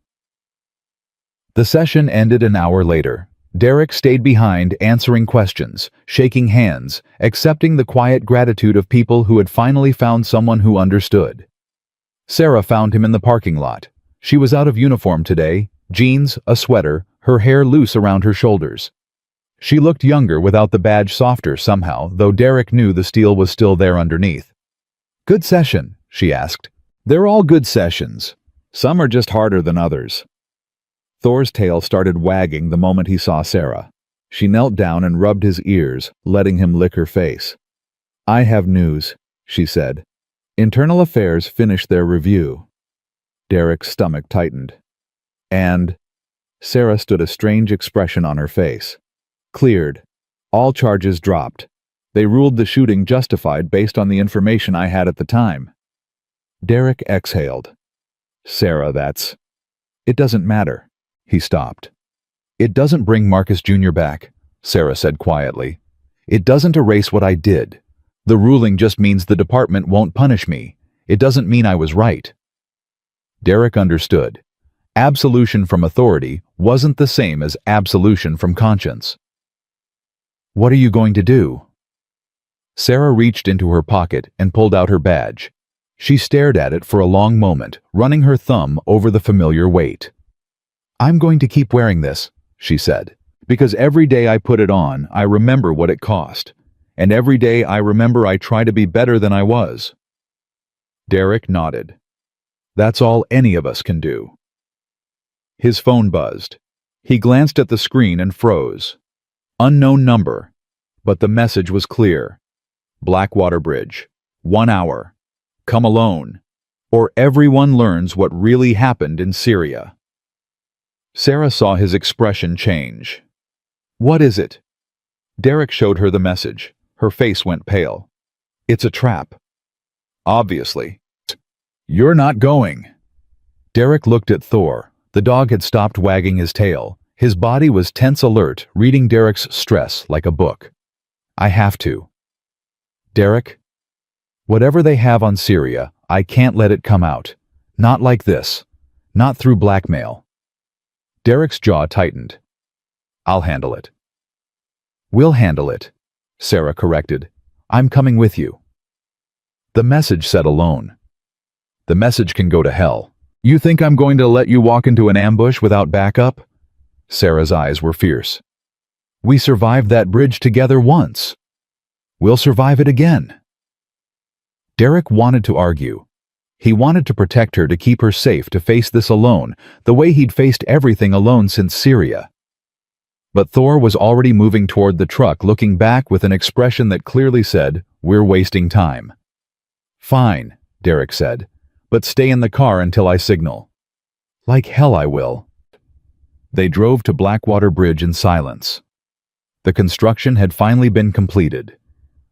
The session ended an hour later. Derek stayed behind answering questions, shaking hands, accepting the quiet gratitude of people who had finally found someone who understood. Sarah found him in the parking lot. She was out of uniform today, jeans, a sweater, her hair loose around her shoulders. She looked younger without the badge, softer somehow, though Derek knew the steel was still there underneath. "Good session?" she asked. "They're all good sessions. Some are just harder than others." Thor's tail started wagging the moment he saw Sarah. She knelt down and rubbed his ears, letting him lick her face. "I have news," she said. Internal Affairs finished their review. Derek's stomach tightened. And Sarah stood a strange expression on her face. Cleared. All charges dropped. They ruled the shooting justified based on the information I had at the time. Derek exhaled. Sarah, that's... It doesn't matter. He stopped. It doesn't bring Marcus Jr. back, Sarah said quietly. It doesn't erase what I did. The ruling just means the department won't punish me. It doesn't mean I was right. Derek understood. Absolution from authority wasn't the same as absolution from conscience. What are you going to do? Sarah reached into her pocket and pulled out her badge. She stared at it for a long moment, running her thumb over the familiar weight. I'm going to keep wearing this, she said, because every day I put it on, I remember what it cost. And every day I remember I try to be better than I was. Derek nodded. That's all any of us can do. His phone buzzed. He glanced at the screen and froze. Unknown number, but the message was clear. Blackwater Bridge, 1 hour. Come alone, or everyone learns what really happened in Syria. Sarah saw his expression change. What is it? Derek showed her the message. Her face went pale. It's a trap. Obviously. You're not going. Derek looked at Thor. The dog had stopped wagging his tail. His body was tense alert, reading Derek's stress like a book. I have to. Derek, whatever they have on Syria, I can't let it come out. Not like this. Not through blackmail. Derek's jaw tightened. I'll handle it. We'll handle it, Sarah corrected. I'm coming with you. The message said alone. The message can go to hell. You think I'm going to let you walk into an ambush without backup? Sarah's eyes were fierce. We survived that bridge together once. We'll survive it again. Derek wanted to argue. He wanted to protect her, to keep her safe, to face this alone, the way he'd faced everything alone since Syria. But Thor was already moving toward the truck, looking back with an expression that clearly said, we're wasting time. Fine, Derek said, but stay in the car until I signal. Like hell I will. They drove to Blackwater Bridge in silence. The construction had finally been completed.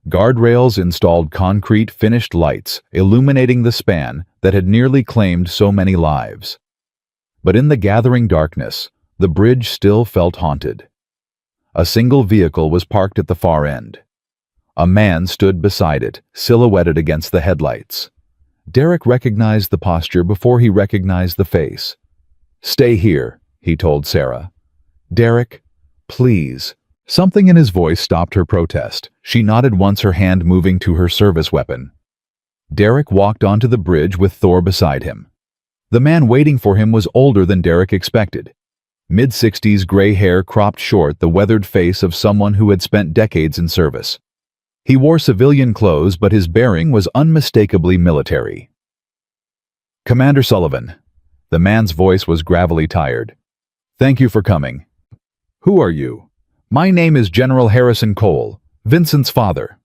Guardrails installed, concrete finished lights illuminating the span that had nearly claimed so many lives. But in the gathering darkness, the bridge still felt haunted. A single vehicle was parked at the far end. A man stood beside it, silhouetted against the headlights. Derek recognized the posture before he recognized the face. Stay here, he told Sarah. Derek, please. Something in his voice stopped her protest. She nodded once, her hand moving to her service weapon. Derek walked onto the bridge with Thor beside him. The man waiting for him was older than Derek expected. Mid-60s, gray hair cropped short, the weathered face of someone who had spent decades in service. He wore civilian clothes, but his bearing was unmistakably military. Commander Sullivan. The man's voice was gravelly tired. Thank you for coming. Who are you? My name is General Harrison Cole, Vincent's father.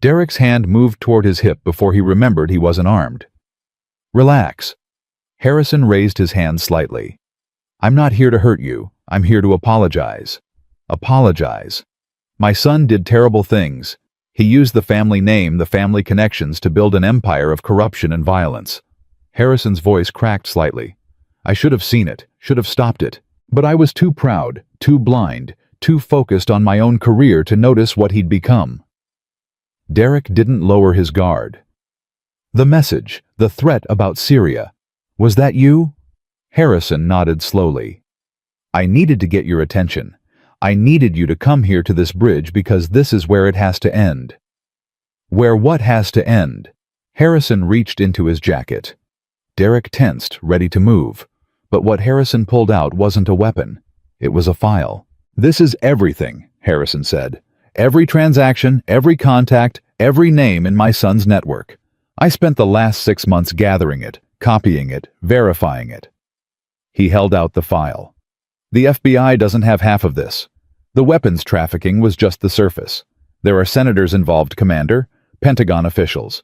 Derek's hand moved toward his hip before he remembered he wasn't armed. Relax. Harrison raised his hand slightly. I'm not here to hurt you. I'm here to apologize. Apologize. My son did terrible things. He used the family name, the family connections, to build an empire of corruption and violence. Harrison's voice cracked slightly. I should have seen it, should have stopped it. But I was too proud, too blind, too focused on my own career to notice what he'd become. Derek didn't lower his guard. The message, the threat about Syria. Was that you? Harrison nodded slowly. I needed to get your attention. I needed you to come here to this bridge because this is where it has to end. Where what has to end? Harrison reached into his jacket. Derek tensed, ready to move. But what Harrison pulled out wasn't a weapon. It was a file. This is everything, Harrison said. Every transaction, every contact, every name in my son's network. I spent the last 6 months gathering it, copying it, verifying it. He held out the file. The FBI doesn't have half of this. The weapons trafficking was just the surface. There are senators involved, Commander, Pentagon officials.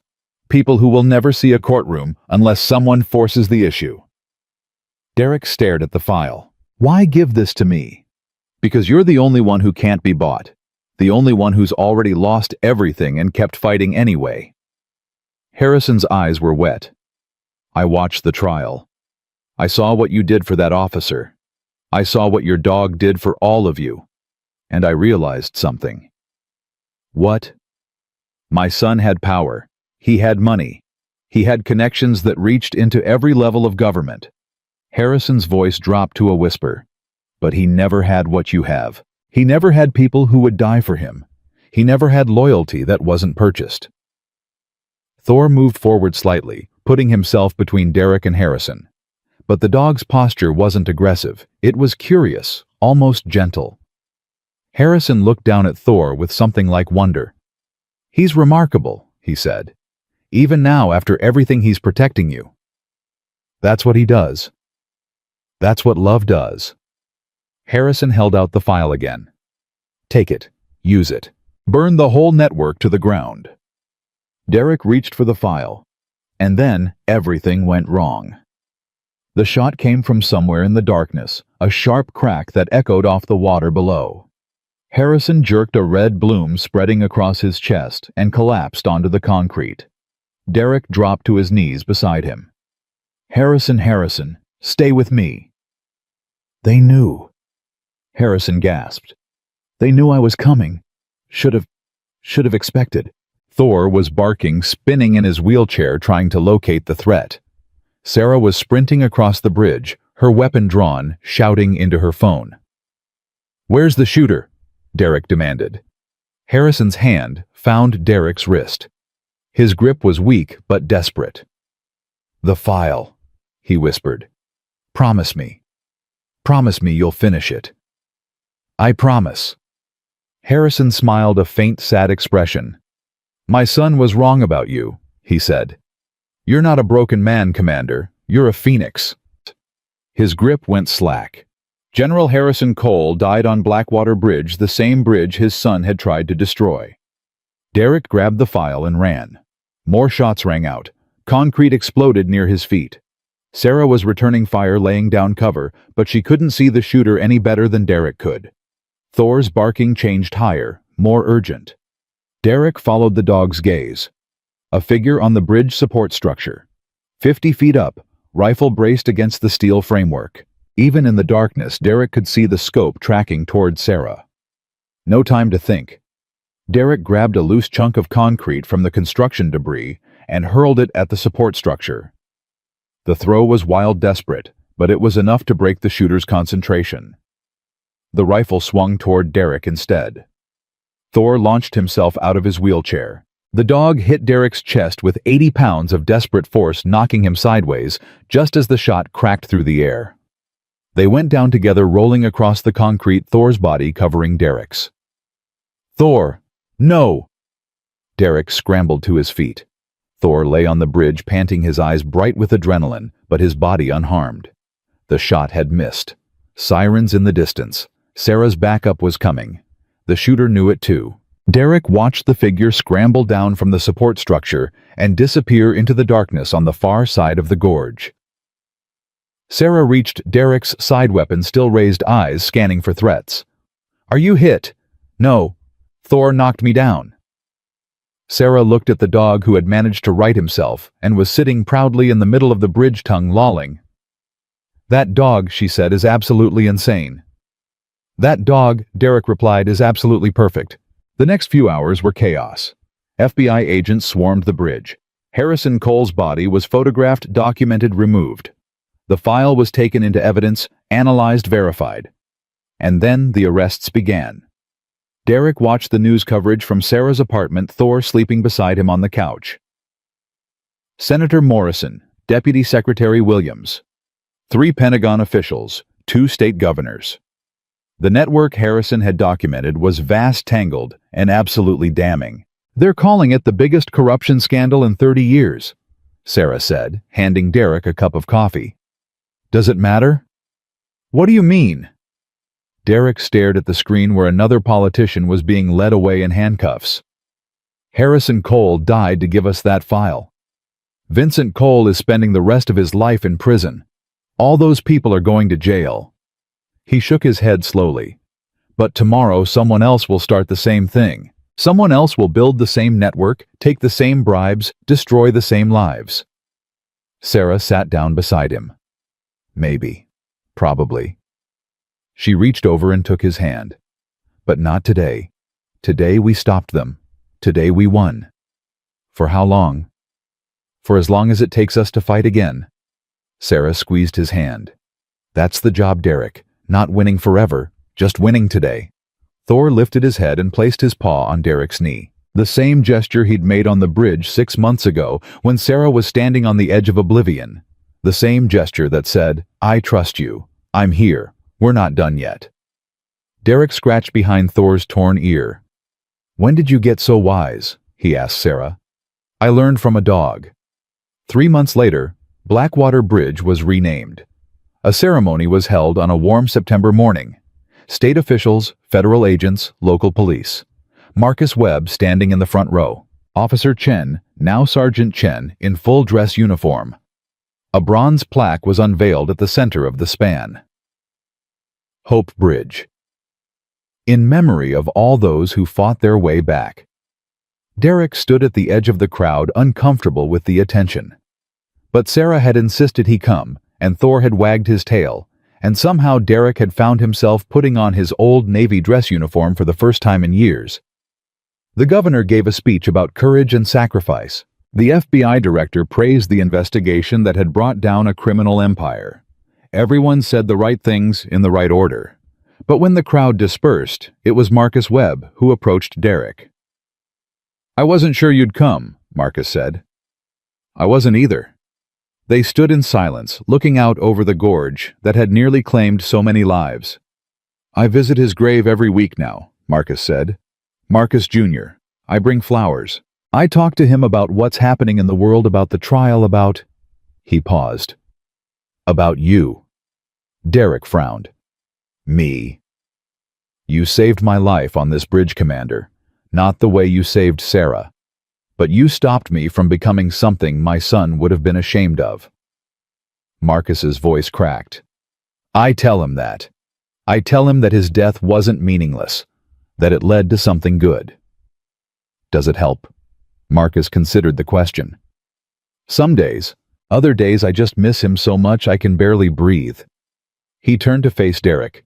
People who will never see a courtroom unless someone forces the issue. Derek stared at the file. Why give this to me? Because you're the only one who can't be bought. The only one who's already lost everything and kept fighting anyway. Harrison's eyes were wet. I watched the trial. I saw what you did for that officer. I saw what your dog did for all of you. And I realized something. What? My son had power. He had money. He had connections that reached into every level of government. Harrison's voice dropped to a whisper. But he never had what you have. He never had people who would die for him. He never had loyalty that wasn't purchased. Thor moved forward slightly, putting himself between Derek and Harrison. But the dog's posture wasn't aggressive. It was curious, almost gentle. Harrison looked down at Thor with something like wonder. He's remarkable, he said. Even now, after everything he's protecting you. That's what he does. That's what love does. Harrison held out the file again. Take it. Use it. Burn the whole network to the ground. Derek reached for the file. And then everything went wrong. The shot came from somewhere in the darkness, a sharp crack that echoed off the water below. Harrison jerked a red bloom spreading across his chest and collapsed onto the concrete. Derek dropped to his knees beside him. Harrison, stay with me. They knew. Harrison gasped. They knew I was coming. Should have expected. Thor was barking, spinning in his wheelchair trying to locate the threat. Sarah was sprinting across the bridge, her weapon drawn, shouting into her phone. Where's the shooter? Derek demanded. Harrison's hand found Derek's wrist. His grip was weak but desperate. The file, he whispered. Promise me. Promise me you'll finish it. I promise. Harrison smiled a faint, sad expression. My son was wrong about you, he said. You're not a broken man, Commander. You're a phoenix. His grip went slack. General Harrison Cole died on Blackwater Bridge, the same bridge his son had tried to destroy. Derek grabbed the file and ran. More shots rang out. Concrete exploded near his feet. Sarah was returning fire, laying down cover, but she couldn't see the shooter any better than Derek could. Thor's barking changed higher, more urgent. Derek followed the dog's gaze. A figure on the bridge support structure. 50 feet up, rifle braced against the steel framework. Even in the darkness, Derek could see the scope tracking toward Sarah. No time to think. Derek grabbed a loose chunk of concrete from the construction debris and hurled it at the support structure. The throw was wild, desperate, but it was enough to break the shooter's concentration. The rifle swung toward Derek instead. Thor launched himself out of his wheelchair. The dog hit Derek's chest with 80 pounds of desperate force, knocking him sideways just as the shot cracked through the air. They went down together, rolling across the concrete, Thor's body covering Derek's. Thor! No! Derek scrambled to his feet. Thor lay on the bridge, panting, his eyes bright with adrenaline, but his body unharmed. The shot had missed. Sirens in the distance. Sarah's backup was coming. The shooter knew it too. Derek watched the figure scramble down from the support structure and disappear into the darkness on the far side of the gorge. Sarah reached Derek's side weapon, still raised, eyes scanning for threats. Are you hit? No. Thor knocked me down. Sarah looked at the dog, who had managed to right himself and was sitting proudly in the middle of the bridge tongue, lolling. That dog, she said, is absolutely insane. That dog, Derek replied, is absolutely perfect. The next few hours were chaos. FBI agents swarmed the bridge. Harrison Cole's body was photographed, documented, removed. The file was taken into evidence, analyzed, verified. And then the arrests began. Derek watched the news coverage from Sarah's apartment, Thor sleeping beside him on the couch. Senator Morrison, Deputy Secretary Williams. 3 Pentagon officials, 2 state governors. The network Harrison had documented was vast, tangled, and absolutely damning. They're calling it the biggest corruption scandal in 30 years, Sarah said, handing Derek a cup of coffee. Does it matter? What do you mean? Derek stared at the screen where another politician was being led away in handcuffs. Harrison Cole died to give us that file. Vincent Cole is spending the rest of his life in prison. All those people are going to jail." He shook his head slowly. "But tomorrow someone else will start the same thing. Someone else will build the same network, take the same bribes, destroy the same lives." Sarah sat down beside him. "Maybe. Probably." She reached over and took his hand. "But not today. Today we stopped them. Today we won." "For how long?" "For as long as it takes us to fight again." Sarah squeezed his hand. "That's the job, Derek. Not winning forever, just winning today." Thor lifted his head and placed his paw on Derek's knee. The same gesture he'd made on the bridge 6 months ago when Sarah was standing on the edge of oblivion. The same gesture that said, "I trust you. I'm here. We're not done yet." Derek scratched behind Thor's torn ear. "When did you get so wise?" he asked Sarah. "I learned from a dog." 3 months later, Blackwater Bridge was renamed. A ceremony was held on a warm September morning. State officials, federal agents, local police. Marcus Webb standing in the front row. Officer Chen, now Sergeant Chen, in full dress uniform. A bronze plaque was unveiled at the center of the span. Hope Bridge. In memory of all those who fought their way back. Derek stood at the edge of the crowd, uncomfortable with the attention. But Sarah had insisted he come, and Thor had wagged his tail, and somehow Derek had found himself putting on his old Navy dress uniform for the first time in years. The governor gave a speech about courage and sacrifice. The FBI director praised the investigation that had brought down a criminal empire. Everyone said the right things in the right order. But when the crowd dispersed, it was Marcus Webb who approached Derek. "I wasn't sure you'd come," Marcus said. "I wasn't either." They stood in silence, looking out over the gorge that had nearly claimed so many lives. "I visit his grave every week now," Marcus said. "Marcus Jr. I bring flowers. I talk to him about what's happening in the world, about the trial, about—" He paused. "About you." Derek frowned. "Me?" "You saved my life on this bridge, Commander. Not the way you saved Sarah. But you stopped me from becoming something my son would have been ashamed of." Marcus's voice cracked. "I tell him that. I tell him that his death wasn't meaningless, that it led to something good." "Does it help?" Marcus considered the question. "Some days. Other days I just miss him so much I can barely breathe." He turned to face Derek.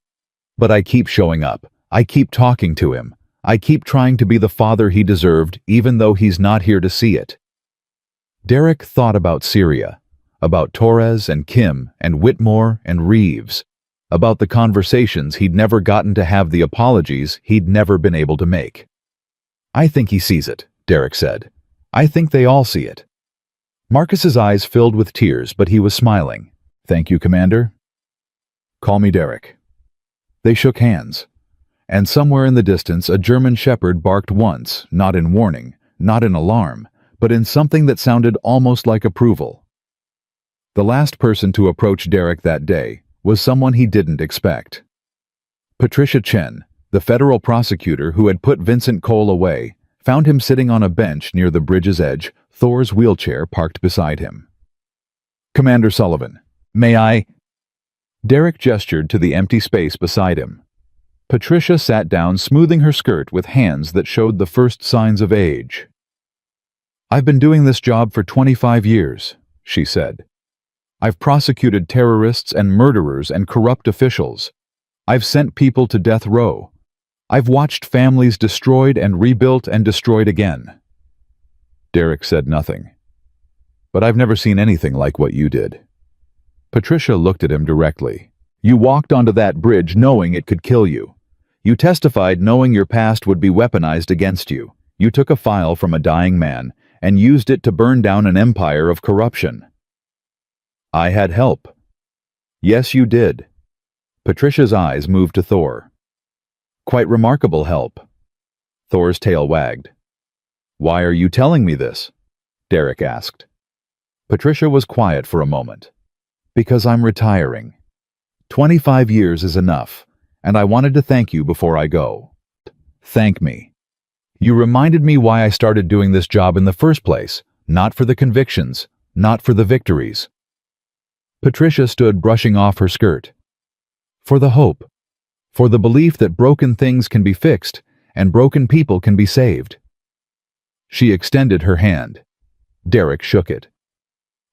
"But I keep showing up. I keep talking to him. I keep trying to be the father he deserved, even though he's not here to see it." Derek thought about Syria, about Torres and Kim and Whitmore and Reeves, about the conversations he'd never gotten to have, the apologies he'd never been able to make. "I think he sees it," Derek said. "I think they all see it." Marcus's eyes filled with tears, but he was smiling. "Thank you, Commander." "Call me Derek." They shook hands. And somewhere in the distance a German shepherd barked once, not in warning, not in alarm, but in something that sounded almost like approval. The last person to approach Derek that day was someone he didn't expect. Patricia Chen, the federal prosecutor who had put Vincent Cole away, found him sitting on a bench near the bridge's edge, Thor's wheelchair parked beside him. "Commander Sullivan, may I—" Derek gestured to the empty space beside him. Patricia sat down, smoothing her skirt with hands that showed the first signs of age. "I've been doing this job for 25 years, she said. "I've prosecuted terrorists and murderers and corrupt officials. I've sent people to death row. I've watched families destroyed and rebuilt and destroyed again." Derek said nothing. "But I've never seen anything like what you did." Patricia looked at him directly. "You walked onto that bridge knowing it could kill you. You testified knowing your past would be weaponized against you. You took a file from a dying man and used it to burn down an empire of corruption." "I had help." "Yes, you did." Patricia's eyes moved to Thor. "Quite remarkable help." Thor's tail wagged. "Why are you telling me this?" Derek asked. Patricia was quiet for a moment. "Because I'm retiring. 25 years is enough. And I wanted to thank you before I go." "Thank me. You reminded me why I started doing this job in the first place, not for the convictions, not for the victories. Patricia stood brushing off her skirt. For the hope. For the belief that broken things can be fixed and broken people can be saved. She extended her hand. Derek shook it.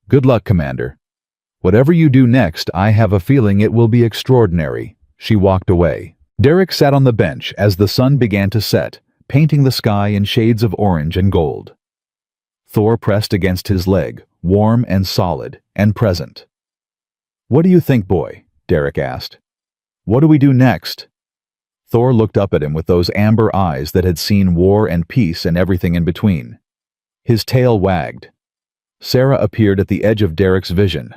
Good luck, Commander. Whatever you do next, I have a feeling it will be extraordinary. She walked away. Derek sat on the bench as the sun began to set, painting the sky in shades of orange and gold. Thor pressed against his leg, warm and solid and present. What do you think, boy? Derek asked. What do we do next? Thor looked up at him with those amber eyes that had seen war and peace and everything in between. His tail wagged. Sarah appeared at the edge of Derek's vision.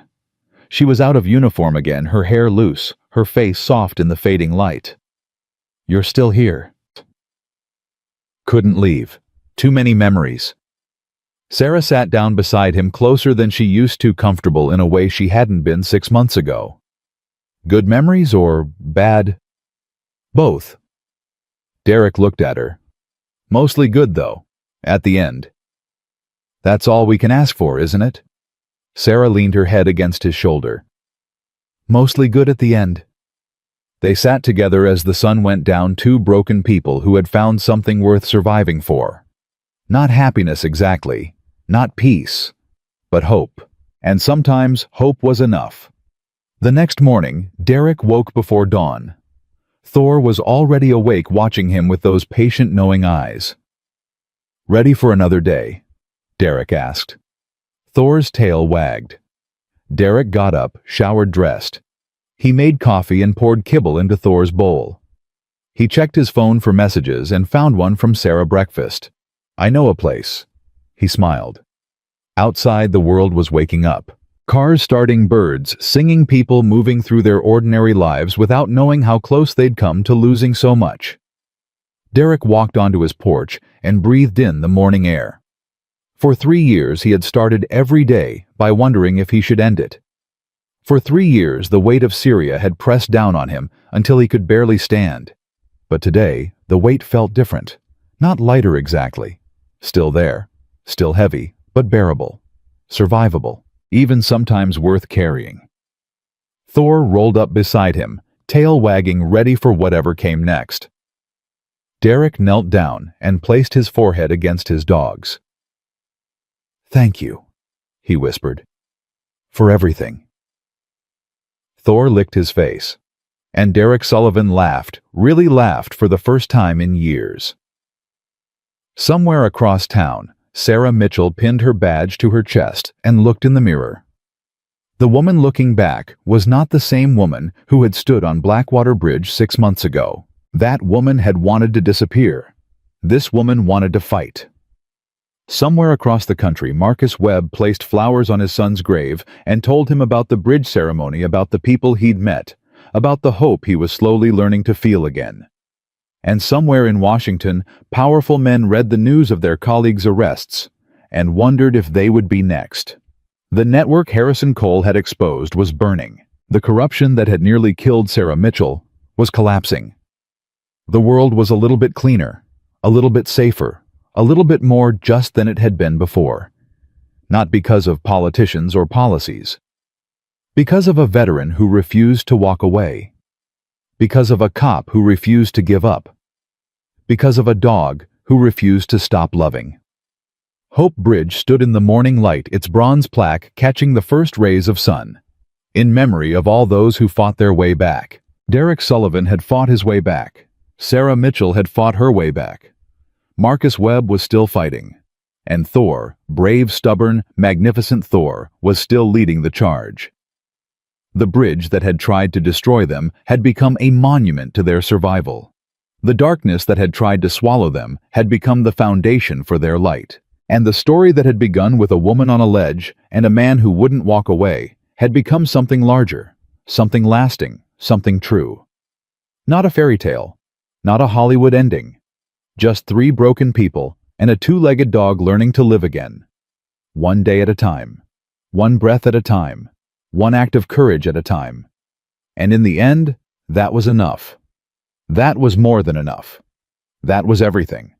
She was out of uniform again, her hair loose, her face soft in the fading light. You're still here. Couldn't leave. Too many memories. Sarah sat down beside him, closer than she used to, comfortable in a way she hadn't been 6 months ago. Good memories or bad? Both. Derek looked at her. Mostly good, though, at the end. That's all we can ask for, isn't it? Sarah leaned her head against his shoulder. Mostly good at the end. They sat together as the sun went down, two broken people who had found something worth surviving for. Not happiness exactly, not peace, but hope. And sometimes hope was enough. The next morning, Derek woke before dawn. Thor was already awake, watching him with those patient, knowing eyes. Ready for another day? Derek asked. Thor's tail wagged. Derek got up, showered, dressed. He made coffee and poured kibble into Thor's bowl. He checked his phone for messages and found one from Sarah. Breakfast. I know a place. He smiled. Outside, the world was waking up. Cars starting, birds singing, people moving through their ordinary lives without knowing how close they'd come to losing so much. Derek walked onto his porch and breathed in the morning air. For 3 years, he had started every day by wondering if he should end it. For 3 years, the weight of Syria had pressed down on him until he could barely stand. But today, the weight felt different. Not lighter exactly. Still there. Still heavy, but bearable. Survivable. Even sometimes worth carrying. Thor rolled up beside him, tail wagging, ready for whatever came next. Derek knelt down and placed his forehead against his dog's. Thank you, he whispered. For everything. Thor licked his face. And Derek Sullivan laughed, really laughed for the first time in years. Somewhere across town, Sarah Mitchell pinned her badge to her chest and looked in the mirror. The woman looking back was not the same woman who had stood on Blackwater Bridge 6 months ago. That woman had wanted to disappear. This woman wanted to fight. Somewhere across the country, Marcus Webb placed flowers on his son's grave and told him about the bridge ceremony, about the people he'd met, about the hope he was slowly learning to feel again. And somewhere in Washington, powerful men read the news of their colleagues' arrests and wondered if they would be next. The network Harrison Cole had exposed was burning. The corruption that had nearly killed Sarah Mitchell was collapsing. The world was a little bit cleaner, a little bit safer, a little bit more just than it had been before. Not because of politicians or policies. Because of a veteran who refused to walk away. Because of a cop who refused to give up. Because of a dog who refused to stop loving. Hope Bridge stood in the morning light, its bronze plaque catching the first rays of sun. In memory of all those who fought their way back. Derek Sullivan had fought his way back. Sarah Mitchell had fought her way back. Marcus Webb was still fighting. And Thor, brave, stubborn, magnificent Thor, was still leading the charge. The bridge that had tried to destroy them had become a monument to their survival. The darkness that had tried to swallow them had become the foundation for their light. And the story that had begun with a woman on a ledge and a man who wouldn't walk away had become something larger, something lasting, something true. Not a fairy tale, not a Hollywood ending. Just 3 broken people and a 2-legged dog learning to live again. One day at a time. One breath at a time. One act of courage at a time. And in the end, that was enough. That was more than enough. That was everything.